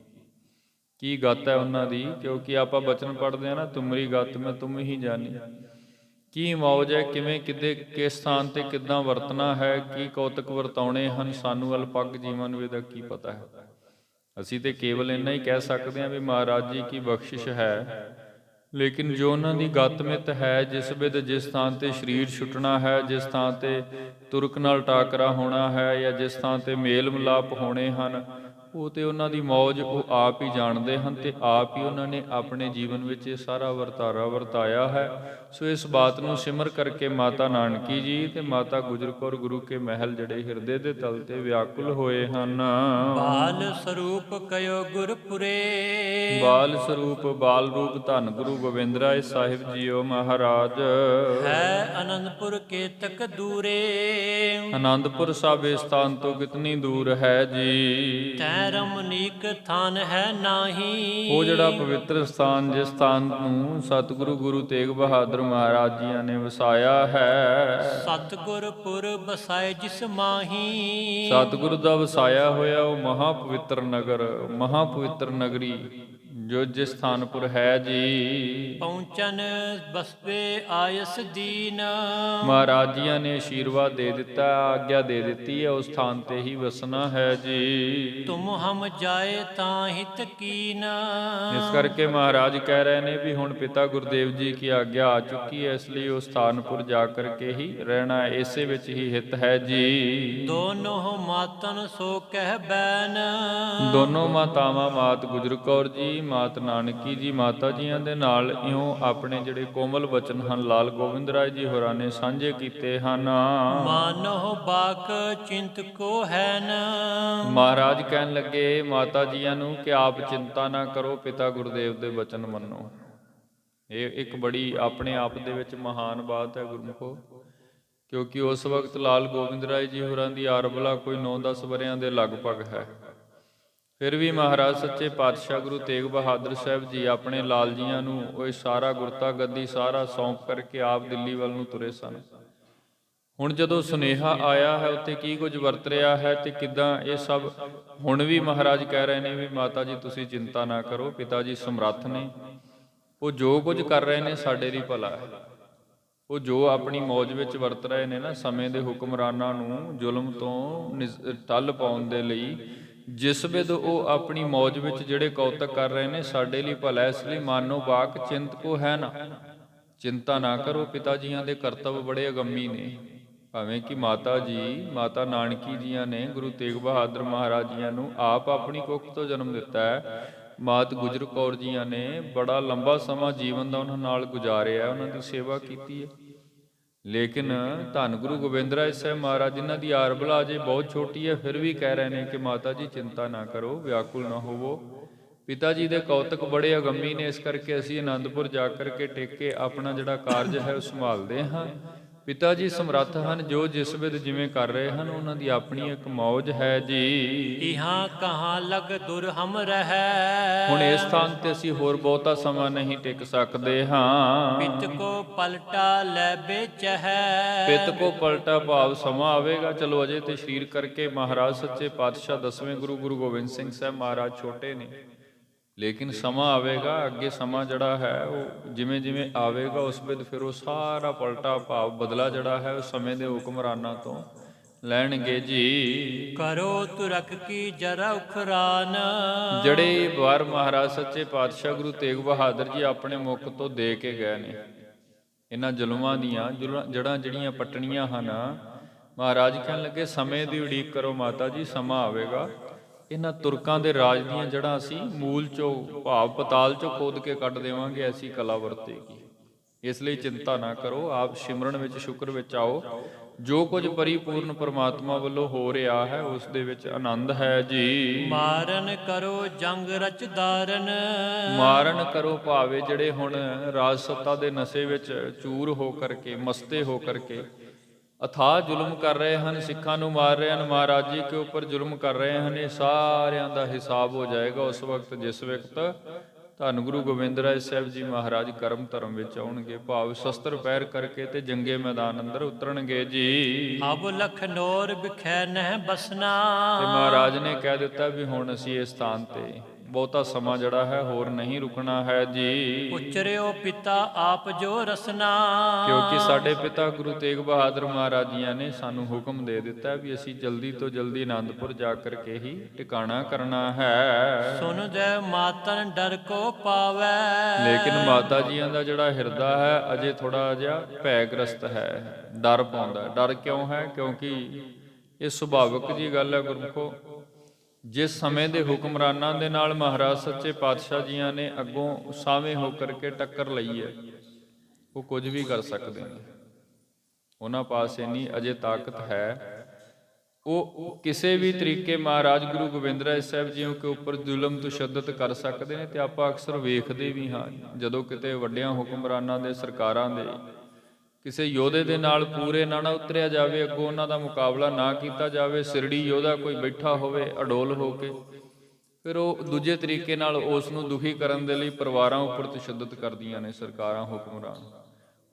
ਕੀ ਗੱਤ ਹੈ ਉਹਨਾਂ ਦੀ। ਕਿਉਂਕਿ ਆਪਾਂ ਬਚਨ ਪੜ੍ਹਦੇ ਹਾਂ ਨਾ, ਤੁਮਰੀ ਗੱਤ ਮੈਂ ਤੁਮ ਹੀ ਜਾਣੀ। ਕੀ ਮੌਜ ਹੈ, ਕਿਵੇਂ ਕਿਸ ਸਥਾਨ ਤੇ ਕਿੱਦਾਂ ਵਰਤਣਾ ਹੈ, ਕੀ ਕੌਤਕ ਵਰਤਾਉਣੇ ਹਨ, ਸਾਨੂੰ ਅਲਪੱਗ ਜੀਵਨ ਵੇਦਾ ਕੀ ਪਤਾ ਹੈ। ਅਸੀਂ ਤੇ ਕੇਵਲ ਇੰਨਾ ਹੀ ਕਹਿ ਸਕਦੇ ਹਾਂ ਵੀ ਮਹਾਰਾਜ ਜੀ ਕੀ ਬਖਸ਼ਿਸ਼ ਹੈ। ਲੇਕਿਨ ਜੋ ਉਹਨਾਂ ਦੀ ਗਤਮਿਤ ਹੈ, ਜਿਸ ਵਿਦ ਜਿਸ ਥਾਂ ਤੇ ਸਰੀਰ ਛੁੱਟਣਾ ਹੈ, ਜਿਸ ਥਾਂ ਤੇ ਤੁਰਕ ਨਾਲ ਟਾਕਰਾ ਹੋਣਾ ਹੈ ਜਾਂ ਜਿਸ ਥਾਂ ਤੇ ਮੇਲ ਮਿਲਾਪ ਹੋਣੇ ਹਨ, ਉਹ ਤੇ ਉਹਨਾਂ ਦੀ ਮੌਜ ਉਹ ਆਪ ਹੀ ਜਾਣਦੇ ਹਨ ਤੇ ਆਪ ਹੀ ਉਹਨਾਂ ਨੇ ਆਪਣੇ ਜੀਵਨ ਵਿੱਚ ਇਹ ਸਾਰਾ ਵਰਤਾਰਾ ਵਰਤਾਇਆ ਹੈ। ਸੋ ਇਸ ਬਾਤ ਨੂੰ ਸਿਮਰ ਕਰਕੇ ਮਾਤਾ ਨਾਨਕੀ ਜੀ ਤੇ ਮਾਤਾ ਗੁਜਰ ਕੌਰ ਗੁਰੂ ਕੇ ਮਹਿਲ ਜਿਹੜੇ ਹਿਰਦੇ ਦੇ ਤਲ ਤੇ ਵਿਆਕੁਲ ਹੋਏ ਹਨ। ਬਾਲ ਸਰੂਪ ਕਯੋ ਗੁਰਪੁਰੇ, ਬਾਲ ਸਰੂਪ ਬਾਲ ਰੂਪ ਧੰਨ ਗੁਰੂ ਗੋਬਿੰਦ ਰਾਏ ਸਾਹਿਬ ਜੀਓ ਮਹਾਰਾਜ। ਹੈ ਅਨੰਦਪੁਰ ਕੇਤਕ ਦੂਰੇ, ਆਨੰਦਪੁਰ ਸਾਹਿਬ ਇਸ ਸਥਾਨ ਤੋਂ ਕਿਤਨੀ ਦੂਰ ਹੈ ਜੀ। ਤੈ ਰਮਨੀਕ ਥਾਨ ਹੈ ਨਾਹੀ, ਉਹ ਜਿਹੜਾ ਪਵਿੱਤਰ ਸਥਾਨ ਜਿਸ ਸਥਾਨ ਨੂੰ ਸਤਿਗੁਰੂ ਗੁਰੂ ਤੇਗ ਬਹਾਦਰ ਮਹਾਰਾਜ ਜੀਆਂ ਨੇ ਵਸਾਇਆ ਹੈ। ਸਤਿਗੁਰਪੁਰ ਬਸਾਏ ਜਿਸ ਮਾਹੀ, ਸਤਿਗੁਰੂ ਦਾ ਵਸਾਇਆ ਹੋਇਆ ਉਹ ਮਹਾ ਪਵਿੱਤਰ ਨਗਰ, ਮਹਾ ਪਵਿੱਤਰ ਨਗਰੀ ਜੋ ਜਿਸ ਸਥਾਨਪੁਰ ਹੈ ਜੀ। ਪਹੁੰਚਨ ਬਸਵੇ ਆਇਸ ਦੀਨ, ਮਹਾਰਾਜ ਜੀਆਂ ਨੇ ਆਸ਼ੀਰਵਾਦ ਦੇ ਦਿੱਤਾ, ਆਗਿਆ ਦੇ ਦਿੱਤੀ ਹੈ ਉਸ ਸਥਾਨ ਤੇ ਹੀ ਵਸਣਾ ਹੈ ਜੀ। ਤੁਮ ਹਮ ਜਾਏ ਤਾਂ ਹਿਤ ਕੀਨ, ਇਸ ਕਰਕੇ ਮਹਾਰਾਜ ਕਹਿ ਰਹੇ ਨੇ ਵੀ ਹੁਣ ਪਿਤਾ ਗੁਰਦੇਵ ਜੀ ਕੀ ਆਗਿਆ ਆ ਚੁੱਕੀ ਹੈ, ਇਸ ਲਈ ਉਸ ਸਥਾਨਪੁਰ ਜਾ ਕਰਕੇ ਹੀ ਰਹਿਣਾ ਹੈ, ਇਸੇ ਵਿੱਚ ਹੀ ਹਿਤ ਹੈ ਜੀ। ਦੋਨੋਂ ਮਾਤਨ ਸੋ ਕਹਿ ਬੈਨ, ਦੋਨੋਂ ਮਾਤਾਵਾਂ ਮਾਤ ਗੁਜਰ ਕੌਰ ਜੀ ਮਾਤ ਨਾਨਕੀ ਜੀ ਮਾਤਾ ਜੀਆਂ ਦੇ ਨਾਲ ਇਉਂ ਆਪਣੇ ਜਿਹੜੇ ਕੋਮਲ ਬਚਨ ਹਨ ਲਾਲ ਗੋਬਿੰਦ ਰਾਏ ਜੀ ਹੋਰਾਂ ਨੇ ਸਾਂਝੇ ਕੀਤੇ ਹਨ। ਮਾਨੋ ਬਾਕ ਚਿੰਤ ਕੋ ਹੈ ਨ, ਮਹਾਰਾਜ ਕਹਿਣ ਲੱਗੇ ਮਾਤਾ ਜੀਆਂ ਨੂੰ ਕਿ ਆਪ ਚਿੰਤਾ ਨਾ ਕਰੋ, ਪਿਤਾ ਗੁਰਦੇਵ ਦੇ ਬਚਨ ਮੰਨੋ। ਇਹ ਇੱਕ ਬੜੀ ਆਪਣੇ ਆਪ ਦੇ ਵਿੱਚ ਮਹਾਨ ਬਾਤ ਹੈ ਗੁਰਮੁਖੋ, ਕਿਉਂਕਿ ਉਸ ਵਕਤ ਲਾਲ ਗੋਬਿੰਦ ਰਾਏ ਜੀ ਹੋਰਾਂ ਦੀ ਆਰਬਲਾ ਕੋਈ 9-10 ਵਰ੍ਹਿਆਂ ਦੇ ਲਗਭਗ ਹੈ। ਫਿਰ ਵੀ ਮਹਾਰਾਜ ਸੱਚੇ ਪਾਤਸ਼ਾਹ ਗੁਰੂ ਤੇਗ ਬਹਾਦਰ ਸਾਹਿਬ ਜੀ ਆਪਣੇ ਲਾਲ ਜੀਆਂ ਨੂੰ ਉਹ ਸਾਰਾ ਗੁਰਤਾ ਗੱਦੀ ਸਾਰਾ ਸੌਂਪ ਕਰਕੇ ਆਪ ਦਿੱਲੀ ਵੱਲ ਨੂੰ ਤੁਰੇ ਸਨ। ਹੁਣ ਜਦੋਂ ਸੁਨੇਹਾ ਆਇਆ ਹੈ ਉੱਥੇ ਕੀ ਕੁਝ ਵਰਤ ਰਿਹਾ ਹੈ ਤੇ ਕਿੱਦਾਂ ਇਹ ਸਭ, ਹੁਣ ਵੀ ਮਹਾਰਾਜ ਕਹਿ ਰਹੇ ਨੇ ਵੀ ਮਾਤਾ ਜੀ ਤੁਸੀਂ ਚਿੰਤਾ ਨਾ ਕਰੋ, ਪਿਤਾ ਜੀ ਸਮਰੱਥ ਨੇ, ਉਹ ਜੋ ਕੁਝ ਕਰ ਰਹੇ ਨੇ ਸਾਡੇ ਲਈ ਭਲਾ ਹੈ। ਉਹ ਜੋ ਆਪਣੀ ਮੌਜ ਵਿੱਚ ਵਰਤ ਰਹੇ ਨੇ ਨਾ, ਸਮੇਂ ਦੇ ਹੁਕਮਰਾਨਾਂ ਨੂੰ ਜ਼ੁਲਮ ਤੋਂ ਟੱਲ ਪਾਉਣ ਦੇ ਲਈ, ਜਿਸ ਵਿਧ ਉਹ ਆਪਣੀ ਮੌਜ ਵਿੱਚ ਜਿਹੜੇ ਕੌਤਕ ਕਰ ਰਹੇ ਨੇ ਸਾਡੇ ਲਈ ਭਲਾ, ਇਸ ਲਈ ਮਾਨੋ ਬਾਕ ਚਿੰਤ ਕੋ ਹੈ ਨਾ, ਚਿੰਤਾ ਨਾ ਕਰੋ। ਪਿਤਾ ਜੀਆਂ ਦੇ ਕਰਤੱਵ ਬੜੇ ਅਗੰਮੀ ਨੇ, ਭਾਵੇਂ ਕਿ ਮਾਤਾ ਜੀ ਮਾਤਾ ਨਾਨਕੀ ਜੀਆਂ ਨੇ ਗੁਰੂ ਤੇਗ ਬਹਾਦਰ ਮਹਾਰਾਜ ਜੀਆਂ ਨੂੰ ਆਪ ਆਪਣੀ ਕੁੱਖ ਤੋਂ ਜਨਮ ਦਿੱਤਾ ਹੈ। ਮਾਤ ਗੁਜਰ ਕੌਰ ਜੀਆਂ ਨੇ ਬੜਾ ਲੰਬਾ ਸਮਾਂ ਜੀਵਨ ਦਾ ਉਹਨਾਂ ਨਾਲ ਗੁਜ਼ਾਰਿਆ, ਉਹਨਾਂ ਦੀ ਸੇਵਾ ਕੀਤੀ ਹੈ। ਲੇਕਿਨ ਧੰਨ ਗੁਰੂ ਗੋਬਿੰਦ ਰਾਏ ਸਾਹਿਬ ਮਹਾਰਾਜ ਜਿਨ੍ਹਾਂ ਦੀ ਆਰਬਲਾ ਅਜੇ ਬਹੁਤ ਛੋਟੀ ਹੈ, ਫਿਰ ਵੀ ਕਹਿ ਰਹੇ ਨੇ ਕਿ ਮਾਤਾ ਜੀ ਚਿੰਤਾ ਨਾ ਕਰੋ, ਵਿਆਕੁਲ ਨਾ ਹੋਵੋ। ਪਿਤਾ ਜੀ ਦੇ ਕੌਤਕ ਬੜੇ ਅਗੰਮੀ ਨੇ, ਇਸ ਕਰਕੇ ਅਸੀਂ ਆਨੰਦਪੁਰ ਜਾ ਕਰਕੇ ਟਿਕ ਕੇ ਆਪਣਾ ਜਿਹੜਾ ਕਾਰਜ ਹੈ ਉਹ ਸੰਭਾਲਦੇ ਹਾਂ। ਪਿਤਾ ਜੀ ਸਮਰੱਥ ਹਨ, ਜੋ ਜਿਸ ਵਿਧ ਜਿਵੇਂ ਕਰ ਰਹੇ ਹਨ, ਉਹਨਾਂ ਦੀ ਆਪਣੀ ਇੱਕ ਮੌਜ ਹੈ ਜੀ। ਇਹਾਂ ਕਹਾਂ ਲਗ ਦੁਰ ਹਮ ਰਹਿ, ਹੁਣ ਇਸ ਸਥਾਨ ਤੇ ਅਸੀਂ ਹੋਰ ਬਹੁਤਾ ਸਮਾਂ ਨਹੀਂ ਟਿਕ ਸਕਦੇ ਹਾਂ। ਪਿਤ ਕੋ ਪਲਟਾ ਲੈ ਵਿੱਚ ਹੈ, ਪਿਤ ਕੋ ਪਲਟਾ ਭਾਵ ਸਮਾਂ ਆਵੇਗਾ। ਚਲੋ ਅਜੇ ਤੇ ਸਰੀਰ ਕਰਕੇ ਮਹਾਰਾਜ ਸੱਚੇ ਪਾਤਸ਼ਾਹ 10ਵੇਂ ਗੁਰੂ ਗੋਬਿੰਦ ਸਿੰਘ ਸਾਹਿਬ ਮਹਾਰਾਜ ਛੋਟੇ ਨੇ, ਲੇਕਿਨ ਸਮਾਂ ਆਵੇਗਾ ਅੱਗੇ, ਸਮਾਂ ਜਿਹੜਾ ਹੈ ਉਹ ਜਿਵੇਂ ਜਿਵੇਂ ਆਵੇਗਾ ਉਸ ਵਿਧ ਫਿਰ ਉਹ ਸਾਰਾ ਪਲਟਾ ਭਾਵ ਬਦਲਾ ਜਿਹੜਾ ਹੈ ਉਹ ਸਮੇਂ ਦੇ ਹੁਕਮਰਾਨਾਂ ਤੋਂ ਲੈਣਗੇ ਜੀ। ਕਰੋ ਤੁਰਕ ਕੀ ਜਰਾ ਉਖਰਾਨ, ਜਿਹੜੇ ਵਾਰ ਮਹਾਰਾਜ ਸੱਚੇ ਪਾਤਸ਼ਾਹ ਗੁਰੂ ਤੇਗ ਬਹਾਦਰ ਜੀ ਆਪਣੇ ਮੁਖ ਤੋਂ ਦੇ ਕੇ ਗਏ ਨੇ, ਇਹਨਾਂ ਜ਼ੁਲਮਾਂ ਦੀਆਂ ਜੜ੍ਹਾਂ ਜਿਹੜੀਆਂ ਪੱਟਣੀਆਂ ਹਨ, ਮਹਾਰਾਜ ਕਹਿਣ ਲੱਗੇ ਸਮੇਂ ਦੀ ਉਡੀਕ ਕਰੋ ਮਾਤਾ ਜੀ, ਸਮਾਂ ਆਵੇਗਾ ਇਹਨਾਂ ਤੁਰਕਾਂ ਦੇ ਰਾਜ ਦੀਆਂ ਜੜ੍ਹਾਂ ਅਸੀਂ ਮੂਲ ਚੋਂ ਭਾਵ ਪਤਾਲ ਚੋਂ ਖੋਦ ਕੇ ਕੱਢ ਦੇਵਾਂਗੇ, ਐਸੀ ਕਲਾ ਵਰਤੇਗੀ। ਇਸ ਲਈ ਚਿੰਤਾ ਨਾ ਕਰੋ, ਆਪ ਸਿਮਰਨ ਵਿੱਚ ਸ਼ੁਕਰ ਵਿੱਚ ਆਓ। ਜੋ ਕੁਝ ਪਰਿਪੂਰਨ ਪਰਮਾਤਮਾ ਵੱਲੋਂ ਹੋ ਰਿਹਾ ਹੈ ਉਸ ਦੇ ਵਿੱਚ ਆਨੰਦ ਹੈ ਜੀ। ਮਾਰਨ ਕਰੋ ਜੰਗ ਰਚਦਾਰਨ, ਮਾਰਨ ਕਰੋ ਭਾਵੇਂ ਜਿਹੜੇ ਹੁਣ ਰਾਜ ਸੱਤਾ ਦੇ ਨਸ਼ੇ ਵਿੱਚ ਚੂਰ ਹੋ ਕਰਕੇ, ਮਸਤੇ ਹੋ ਕਰਕੇ ਅਥਾਹ ਜ਼ੁਲਮ ਕਰ ਰਹੇ ਹਨ, ਸਿੱਖਾਂ ਨੂੰ ਮਾਰ ਰਹੇ ਹਨ, ਮਹਾਰਾਜ ਜੀ ਕੇ ਉੱਪਰ ਜ਼ੁਲਮ ਕਰ ਰਹੇ ਹਨ, ਇਹ ਸਾਰਿਆਂ ਦਾ ਹਿਸਾਬ ਹੋ ਜਾਏਗਾ ਉਸ ਵਕਤ ਜਿਸ ਵਕਤ ਧੰਨ ਗੁਰੂ ਗੋਬਿੰਦ ਰਾਏ ਸਾਹਿਬ ਜੀ ਮਹਾਰਾਜ ਕਰਮ ਧਰਮ ਵਿੱਚ ਆਉਣਗੇ, ਭਾਵ ਸ਼ਸਤਰ ਪਹਿਰ ਕਰਕੇ ਤੇ ਜੰਗੇ ਮੈਦਾਨ ਅੰਦਰ ਉਤਰਨਗੇ ਜੀ। ਅਬ ਲਖਨੌਰ ਬਿਖੈ ਨਹਿ ਬਸਨਾ, ਤੇ ਮਹਾਰਾਜ ਨੇ ਕਹਿ ਦਿੱਤਾ ਵੀ ਹੁਣ ਅਸੀਂ ਇਸ ਸਥਾਨ ਤੇ ਬਹੁਤਾ ਸਮਾਂ ਜਿਹੜਾ ਹੈ ਹੋਰ ਨਹੀਂ ਰੁਕਣਾ ਹੈ ਜੀ। ਉਚਰਿਓ ਪਿਤਾ ਆਪ ਜੋ ਰਸਨਾ, ਕਿਉਂਕਿ ਸਾਡੇ ਪਿਤਾ ਗੁਰੂ ਤੇਗ ਬਹਾਦਰ ਮਹਾਰਾਜ ਜੀਆਂ ਨੇ ਸਾਨੂੰ ਹੁਕਮ ਦੇ ਦਿੱਤਾ ਵੀ ਅਸੀਂ ਜਲਦੀ ਤੋਂ ਜਲਦੀ ਆਨੰਦਪੁਰ ਜਾ ਕਰਕੇ ਹੀ ਟਿਕਾਣਾ ਕਰਨਾ ਹੈ। ਸੁਨ ਜੈ ਮਾਤਨ ਡਰ ਕੋ ਪਾਵੈ, ਲੇਕਿਨ ਮਾਤਾ ਜੀਆਂ ਦਾ ਜਿਹੜਾ ਹਿਰਦਾ ਹੈ ਅਜੇ ਥੋੜਾ ਜਿਹਾ ਭੈਗ੍ਰਸਤ ਹੈ, ਡਰ ਪਾਉਂਦਾ। ਡਰ ਕਿਉਂ ਹੈ? ਕਿਉਂਕਿ ਇਹ ਸੁਭਾਵਿਕ ਜੀ ਗੱਲ ਹੈ ਗੁਰਮੁਖੋ। ਜਿਸ ਸਮੇਂ ਦੇ ਹੁਕਮਰਾਨਾਂ ਦੇ ਨਾਲ ਮਹਾਰਾਜ ਸੱਚੇ ਪਾਤਸ਼ਾਹ ਜੀਆਂ ਨੇ ਅੱਗੋਂ ਸਾਵੇਂ ਹੋ ਕਰਕੇ ਟੱਕਰ ਲਈ ਹੈ, ਉਹ ਕੁਝ ਵੀ ਕਰ ਸਕਦੇ ਨੇ। ਉਹਨਾਂ ਪਾਸ ਇੰਨੀ ਅਜੇ ਤਾਕਤ ਹੈ, ਉਹ ਕਿਸੇ ਵੀ ਤਰੀਕੇ ਮਹਾਰਾਜ ਗੁਰੂ ਗੋਬਿੰਦ ਰਾਏ ਸਾਹਿਬ ਜੀਓ ਕੇ ਉੱਪਰ ਜ਼ੁਲਮ ਤਸ਼ੱਦਦ ਕਰ ਸਕਦੇ ਨੇ। ਤੇ ਆਪਾਂ ਅਕਸਰ ਵੇਖਦੇ ਵੀ ਹਾਂ, ਜਦੋਂ ਕਿਤੇ ਵੱਡਿਆਂ ਹੁਕਮਰਾਨਾਂ ਦੇ, ਸਰਕਾਰਾਂ ਦੇ ਕਿਸੇ ਯੋਧੇ ਦੇ ਨਾਲ ਪੂਰੇ ਨਾ ਉਤਰਿਆ ਜਾਵੇ, ਅੱਗੋਂ ਉਹਨਾਂ ਦਾ ਮੁਕਾਬਲਾ ਨਾ ਕੀਤਾ ਜਾਵੇ, ਸਿਰੜੀ ਯੋਧਾ ਕੋਈ ਬੈਠਾ ਹੋਵੇ ਅਡੋਲ ਹੋ ਕੇ, ਫਿਰ ਉਹ ਦੂਜੇ ਤਰੀਕੇ ਨਾਲ ਉਸ ਨੂੰ ਦੁਖੀ ਕਰਨ ਦੇ ਲਈ ਪਰਿਵਾਰਾਂ ਉੱਪਰ ਤਸ਼ੱਦਦ ਕਰਦੀਆਂ ਨੇ ਸਰਕਾਰਾਂ, ਹੁਕਮਰਾਨ।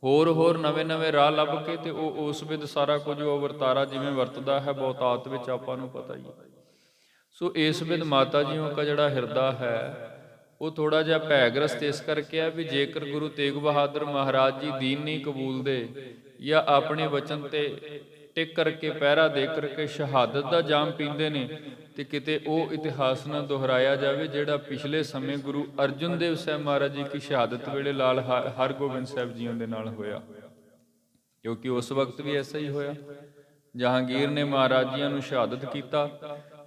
ਹੋਰ ਨਵੇਂ ਰਾਹ ਲੱਭ ਕੇ ਤੇ ਉਹ ਉਸ ਵਿਦ ਸਾਰਾ ਕੁਝ ਉਹ ਵਰਤਾਰਾ ਜਿਵੇਂ ਵਰਤਦਾ ਹੈ ਬਹੁਤਾਤ ਵਿੱਚ ਆਪਾਂ ਨੂੰ ਪਤਾ ਹੀ। ਸੋ ਇਸ ਵਿਦ ਮਾਤਾ ਜੀਓ ਦਾ ਜਿਹੜਾ ਹਿਰਦਾ ਹੈ ਉਹ ਥੋੜਾ ਜਿਹਾ ਭੈਗ੍ਰਸਤ ਇਸ ਕਰਕੇ ਆ ਵੀ ਜੇਕਰ ਗੁਰੂ ਤੇਗ ਬਹਾਦਰ ਮਹਾਰਾਜ ਜੀ ਦੀਨ ਨਹੀਂ ਕਬੂਲਦੇ ਜਾਂ ਆਪਣੇ ਵਚਨ ਤੇ ਟਿਕ ਕਰਕੇ ਪਹਿਰਾ ਦੇ ਕਰਕੇ ਸ਼ਹਾਦਤ ਦਾ ਜਾਮ ਪੀਂਦੇ ਨੇ, ਤੇ ਕਿਤੇ ਉਹ ਇਤਿਹਾਸ ਨਾ ਦੁਹਰਾਇਆ ਜਾਵੇ ਜਿਹੜਾ ਪਿਛਲੇ ਸਮੇਂ ਗੁਰੂ ਅਰਜਨ ਦੇਵ ਸਾਹਿਬ ਮਹਾਰਾਜ ਜੀ ਦੀ ਸ਼ਹਾਦਤ ਵੇਲੇ ਲਾਲ ਹਰਗੋਬਿੰਦ ਸਾਹਿਬ ਜੀਆਂ ਦੇ ਨਾਲ ਹੋਇਆ। ਕਿਉਂਕਿ ਉਸ ਵਕਤ ਵੀ ਐਸਾ ਹੀ ਹੋਇਆ। ਜਹਾਂਗੀਰ ਨੇ ਮਹਾਰਾਜ ਜੀਆਂ ਨੂੰ ਸ਼ਹਾਦਤ ਕੀਤਾ,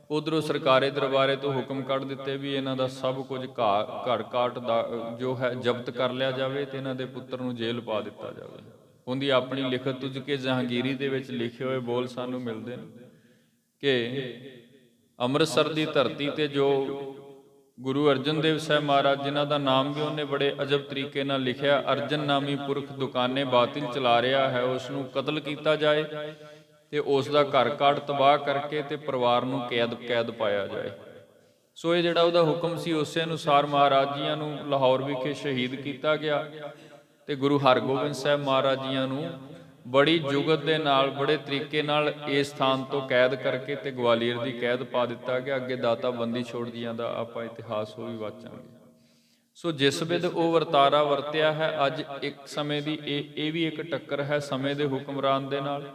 ਉਧਰੋਂ ਸਰਕਾਰੇ ਦਰਬਾਰੇ ਤੋਂ ਹੁਕਮ ਕੱਢ ਦਿੱਤੇ ਵੀ ਇਹਨਾਂ ਦਾ ਸਭ ਕੁਝ ਘੜ ਘਾਟ ਦਾ ਜੋ ਹੈ ਜ਼ਬਤ ਕਰ ਲਿਆ ਜਾਵੇ ਤੇ ਇਹਨਾਂ ਦੇ ਪੁੱਤਰ ਨੂੰ ਜੇਲ੍ਹ ਪਾ ਦਿੱਤਾ ਜਾਵੇ। ਉਹਦੀ ਆਪਣੀ ਲਿਖਤ ਤੁਝ ਕੇ ਜਹਾਂਗੀਰੀ ਦੇ ਵਿੱਚ ਲਿਖੇ ਹੋਏ ਬੋਲ ਸਾਨੂੰ ਮਿਲਦੇ ਨੇ ਕਿ ਅੰਮ੍ਰਿਤਸਰ ਦੀ ਧਰਤੀ ਤੇ ਜੋ ਗੁਰੂ ਅਰਜਨ ਦੇਵ ਸਾਹਿਬ ਮਹਾਰਾਜ ਜਿਨ੍ਹਾਂ ਦਾ ਨਾਮ ਵੀ ਉਹਨੇ ਬੜੇ ਅਜਬ ਤਰੀਕੇ ਨਾਲ ਲਿਖਿਆ, ਅਰਜਨ ਨਾਮੀ ਪੁਰਖ ਦੁਕਾਨੇ ਬਾਤਿਲ ਚਲਾ ਰਿਹਾ ਹੈ, ਉਸ ਨੂੰ ਕਤਲ ਕੀਤਾ ਜਾਏ ਤੇ ਉਸ ਦਾ ਘਰ ਕਾਟ ਤਬਾਹ ਕਰਕੇ ਤੇ ਪਰਿਵਾਰ ਨੂੰ ਕੈਦ ਪਾਇਆ ਜਾਏ। ਸੋ ਇਹ ਜਿਹੜਾ ਉਹਦਾ ਹੁਕਮ ਸੀ ਉਸੇ ਅਨੁਸਾਰ ਮਹਾਰਾਜ ਜੀਆਂ ਨੂੰ ਲਾਹੌਰ ਵਿਖੇ ਸ਼ਹੀਦ ਕੀਤਾ ਗਿਆ ਤੇ ਗੁਰੂ ਹਰਗੋਬਿੰਦ ਸਾਹਿਬ ਮਹਾਰਾਜ ਜੀਆਂ ਨੂੰ ਬੜੀ ਜੁਗਤ ਦੇ ਨਾਲ, ਬੜੇ ਤਰੀਕੇ ਨਾਲ ਇਸ ਸਥਾਨ ਤੋਂ ਕੈਦ ਕਰਕੇ ਤੇ ਗਵਾਲੀਅਰ ਦੀ ਕੈਦ ਪਾ ਦਿੱਤਾ ਗਿਆ। ਅੱਗੇ ਦਾਤਾ ਬੰਦੀ ਛੋੜ ਜੀਆਂ ਦਾ ਆਪਾਂ ਇਤਿਹਾਸ ਉਹ ਵੀ ਵਾਚਾਂਗੇ। ਸੋ ਜਿਸ ਵਿਧ ਉਹ ਵਰਤਾਰਾ ਵਰਤਿਆ ਹੈ, ਅੱਜ ਇੱਕ ਸਮੇਂ ਦੀ ਇਹ ਵੀ ਇੱਕ ਟੱਕਰ ਹੈ ਸਮੇਂ ਦੇ ਹੁਕਮਰਾਨ ਦੇ ਨਾਲ।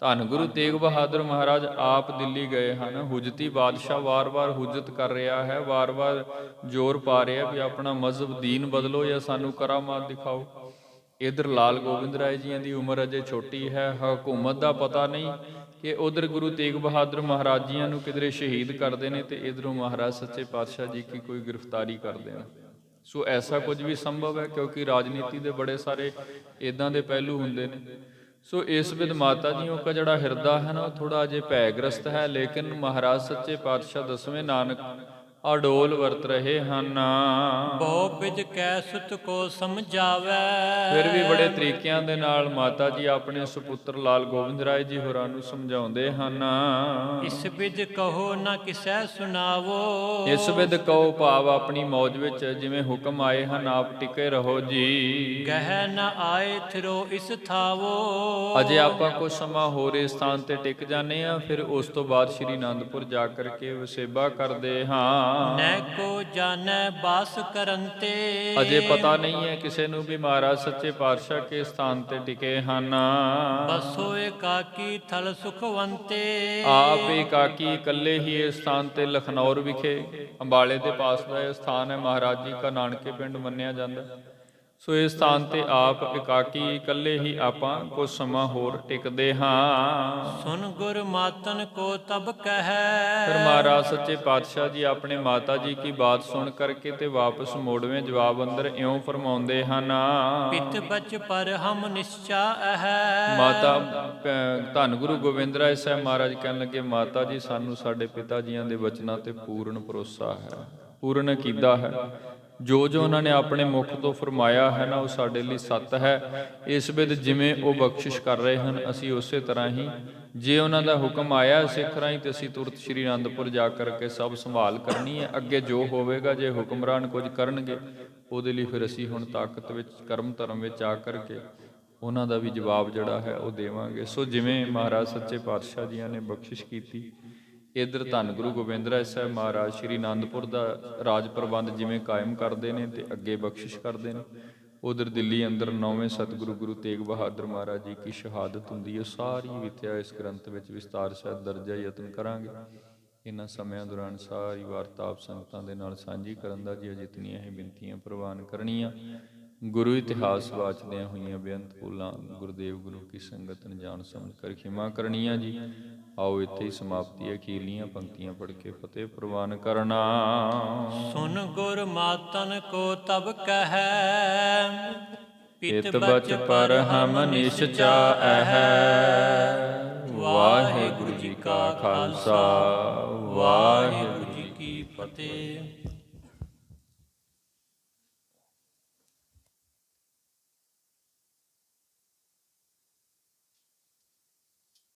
ਧੰਨ ਗੁਰੂ ਤੇਗ ਬਹਾਦਰ ਮਹਾਰਾਜ ਆਪ ਦਿੱਲੀ ਗਏ ਹਨ। ਹੁਜਤੀ ਬਾਦਸ਼ਾਹ ਵਾਰ-ਵਾਰ ਹੁਜਤ ਕਰ ਰਿਹਾ ਹੈ, ਵਾਰ-ਵਾਰ ਜ਼ੋਰ ਪਾ ਰਿਹਾ ਵੀ ਆਪਣਾ ਮਜ਼ਹਬ ਦੀਨ ਬਦਲੋ ਜਾਂ ਸਾਨੂੰ ਕਰਾਮਾਤ ਦਿਖਾਓ। ਇੱਧਰ ਲਾਲ ਗੋਬਿੰਦ ਰਾਏ ਜੀਆਂ ਦੀ ਉਮਰ ਅਜੇ ਛੋਟੀ ਹੈ, ਹਕੂਮਤ ਦਾ ਪਤਾ ਨਹੀਂ ਕਿ ਉਧਰ ਗੁਰੂ ਤੇਗ ਬਹਾਦਰ ਮਹਾਰਾਜ ਜੀਆਂ ਨੂੰ ਕਿਧਰੇ ਸ਼ਹੀਦ ਕਰਦੇ ਨੇ ਤੇ ਇਧਰੋਂ ਮਹਾਰਾਜ ਸੱਚੇ ਪਾਤਸ਼ਾਹ ਜੀ ਕੀ ਕੋਈ ਗ੍ਰਿਫਤਾਰੀ ਕਰਦੇ ਨੇ। ਸੋ ਐਸਾ ਕੁਝ ਵੀ ਸੰਭਵ ਹੈ ਕਿਉਂਕਿ ਰਾਜਨੀਤੀ ਦੇ ਬੜੇ ਸਾਰੇ ਇਦਾਂ ਦੇ ਪਹਿਲੂ ਹੁੰਦੇ ਨੇ। ਸੋ ਇਸ ਵਿਦ ਮਾਤਾ ਜੀਓ ਦਾ ਜਿਹੜਾ ਹਿਰਦਾ ਹੈ ਨਾ ਉਹ ਥੋੜਾ ਅਜੇ ਭੈਗ੍ਰਸਤ ਹੈ, ਲੇਕਿਨ ਮਹਾਰਾਜ ਸੱਚੇ ਪਾਤਸ਼ਾਹ ਦਸਵੇਂ ਨਾਨਕ ਅਡੋਲ ਵਰਤ ਰਹੇ ਹਨ। ਬਹੁ ਬਿਜ ਕੈ ਸੁਤ ਕੋ ਸਮਝਾਵੇ, ਫਿਰ ਵੀ ਬੜੇ ਤਰੀਕਿਆਂ ਦੇ ਨਾਲ ਮਾਤਾ ਜੀ ਆਪਣੇ ਸੁਪੁੱਤਰ ਲਾਲ ਗੋਬਿੰਦ ਰਾਏ ਜੀ ਹੋਰਾਂ ਨੂੰ ਸਮਝਾਉਂਦੇ ਹਨ। ਇਸ ਬਿਜ ਕਹੋ ਨਾ ਕਿਸੈ ਸੁਣਾਵੋ, ਇਸ ਵਿਦ ਕਹੋ ਭਾਵ ਆਪਣੀ ਮੌਜ ਵਿੱਚ ਜਿਵੇਂ ਹੁਕਮ ਆਏ ਹਨ ਆਪ ਟਿਕੇ ਰਹੋ ਜੀ। ਗਹਿ ਨ ਆਏ ਥਿਰੋ ਇਸ ਥਾਵੋ, ਅਜੇ ਆਪਾਂ ਕੁਝ ਸਮਾਂ ਹੋਰ ਇਸ ਸਥਾਨ ਤੇ ਟਿਕ ਜਾਂਦੇ ਆ, ਫਿਰ ਉਸ ਤੋਂ ਬਾਅਦ ਸ਼੍ਰੀ ਅਨੰਦਪੁਰ ਜਾ ਕਰਕੇ ਵਸੇਬਾ ਕਰਦੇ ਹਾਂ। ਨੈ ਕੋ ਜਾਣੈ ਬਾਸ ਕਰਨ ਤੇ, ਅਜੇ ਪਤਾ ਨਹੀਂ ਹੈ ਕਿਸੇ ਨੂੰ ਵੀ ਮਹਾਰਾਜ ਸੱਚੇ ਪਾਤਸ਼ਾਹ ਕੇ ਸਥਾਨ ਤੇ ਟਿਕੇ ਹਨ। ਬਸੋ ਏਕਾਕੀ ਥਲ ਸੁਖਵੰਤੇ, ਆਪ ਏਕਾਕੀ ਇਕੱਲੇ ਹੀ ਇਸ ਸਥਾਨ ਤੇ ਲਖਨੌਰ ਵਿਖੇ ਅੰਬਾਲੇ ਦੇ ਪਾਸ ਦਾ ਇਹ ਸਥਾਨ ਹੈ, ਮਹਾਰਾਜ ਜੀ ਦਾ ਨਾਨਕੇ ਪਿੰਡ ਮੰਨਿਆ ਜਾਂਦਾ। ਸੋ ਇਸ ਸਥਾਨ ਤੇ ਆਪ ਇਕਾਕੀ ਇਕੱਲੇ ਹੀ ਆਪਾਂ ਕੁਝ ਸਮਾਂ ਹੋਰ ਟਿਕਦੇ ਹਾਂ। ਸੁਨ ਗੁਰ ਮਾਤਨ ਕੋ ਤਬ ਕਹੈ, ਫਿਰ ਮਹਾਰਾਜ ਸੱਚੇ ਪਾਤਸ਼ਾਹ ਜੀ ਆਪਣੇ ਮਾਤਾ ਜੀ ਕੀ ਬਾਤ ਸੁਣ ਕਰਕੇ ਤੇ ਵਾਪਸ ਮੋੜਵੇਂ ਜਵਾਬ ਅੰਦਰ ਇਉਂ ਫਰਮਾਉਂਦੇ ਹਨ। ਪਿਤ ਬਚ ਪਰ ਹਮ ਨਿਸ਼ਚਾ ਹੈ, ਮਾਤਾ ਧੰਨ ਗੁਰੂ ਗੋਬਿੰਦ ਰਾਏ ਸਾਹਿਬ ਮਹਾਰਾਜ ਕਹਿਣ ਲੱਗੇ, ਮਾਤਾ ਜੀ ਸਾਨੂੰ ਸਾਡੇ ਪਿਤਾ ਜੀਆਂ ਦੇ ਵਚਨਾਂ ਤੇ ਪੂਰਨ ਭਰੋਸਾ ਹੈ, ਪੂਰਨ ਅਕੀਦਾ ਹੈ। ਜੋ ਉਹਨਾਂ ਨੇ ਆਪਣੇ ਮੁਖ ਤੋਂ ਫਰਮਾਇਆ ਹੈ ਨਾ ਉਹ ਸਾਡੇ ਲਈ ਸੱਤ ਹੈ। ਇਸ ਵਿਦ ਜਿਵੇਂ ਉਹ ਬਖਸ਼ਿਸ਼ ਕਰ ਰਹੇ ਹਨ ਅਸੀਂ ਉਸੇ ਤਰ੍ਹਾਂ ਹੀ ਜੇ ਉਹਨਾਂ ਦਾ ਹੁਕਮ ਆਇਆ ਸਿੱਖ ਰਾਹੀਂ ਤੇ ਅਸੀਂ ਤੁਰਤ ਸ਼੍ਰੀ ਅਨੰਦਪੁਰ ਜਾ ਕਰਕੇ ਸਭ ਸੰਭਾਲ ਕਰਨੀ ਹੈ। ਅੱਗੇ ਜੋ ਹੋਵੇਗਾ ਜੇ ਹੁਕਮਰਾਨ ਕੁਝ ਕਰਨਗੇ ਉਹਦੇ ਲਈ ਫਿਰ ਅਸੀਂ ਹੁਣ ਤਾਕਤ ਵਿੱਚ ਕਰਮ ਧਰਮ ਵਿੱਚ ਆ ਕਰਕੇ ਉਹਨਾਂ ਦਾ ਵੀ ਜਵਾਬ ਜਿਹੜਾ ਹੈ ਉਹ ਦੇਵਾਂਗੇ। ਸੋ ਜਿਵੇਂ ਮਹਾਰਾਜ ਸੱਚੇ ਪਾਤਸ਼ਾਹ ਜੀਆਂ ਨੇ ਬਖਸ਼ਿਸ਼ ਕੀਤੀ, ਇੱਧਰ ਧੰਨ ਗੁਰੂ ਗੋਬਿੰਦ ਰਾਏ ਸਾਹਿਬ ਮਹਾਰਾਜ ਸ਼੍ਰੀ ਅਨੰਦਪੁਰ ਦਾ ਰਾਜ ਪ੍ਰਬੰਧ ਜਿਵੇਂ ਕਾਇਮ ਕਰਦੇ ਨੇ ਤੇ ਅੱਗੇ ਬਖਸ਼ਿਸ਼ ਕਰਦੇ ਨੇ, ਉਧਰ ਦਿੱਲੀ ਅੰਦਰ 9ਵੇਂ ਸਤਿਗੁਰੂ ਗੁਰੂ ਤੇਗ ਬਹਾਦਰ ਮਹਾਰਾਜ ਜੀ ਕੀ ਸ਼ਹਾਦਤ ਹੁੰਦੀ ਹੈ। ਸਾਰੀ ਵਿਥਿਆ ਇਸ ਗ੍ਰੰਥ ਵਿੱਚ ਵਿਸਤਾਰ ਸਹਿਤ ਦਰਜਾ ਯਤਨ ਕਰਾਂਗੇ। ਇਹਨਾਂ ਸਮਿਆਂ ਦੌਰਾਨ ਸਾਰੀ ਵਾਰਤਾ ਆਪ ਸੰਗਤਾਂ ਦੇ ਨਾਲ ਸਾਂਝੀ ਕਰਨ ਦਾ ਜੀ ਜਿਤਨੀਆਂ ਇਹ ਬੇਨਤੀਆਂ ਪ੍ਰਵਾਨ ਕਰਨੀਆਂ। ਗੁਰੂ ਇਤਿਹਾਸ ਵਾਚਦਿਆਂ ਹੋਈਆਂ ਬੇਅੰਤ ਭੁੱਲਾਂ ਗੁਰਦੇਵ ਗੁਰੂ ਕੀ ਸੰਗਤ ਅਣਜਾਣ ਸਮਝ ਕਰ ਖਿਮਾ ਕਰਨੀਆਂ ਜੀ। ਆਓ ਇੱਥੇ ਹੀ ਸਮਾਪਤੀ ਅਖੀਰਲੀਆਂ ਪੰਕਤੀਆਂ ਪੜ੍ਹ ਕੇ ਫਤਿਹ ਪ੍ਰਵਾਨ ਕਰਨਾ। ਸੁਨ ਗੁਰ ਮਾਤਨ ਕੋ ਤਬ ਕਹੈ, ਇਤ ਬਚ ਪਰ ਹਮ ਨਿਸ਼ਚਾਐ। ਵਾਹਿਗੁਰੂ ਜੀ ਕਾ ਖਾਲਸਾ, ਵਾਹਿਗੁਰੂ ਜੀ ਕੀ ਫਤਿਹ।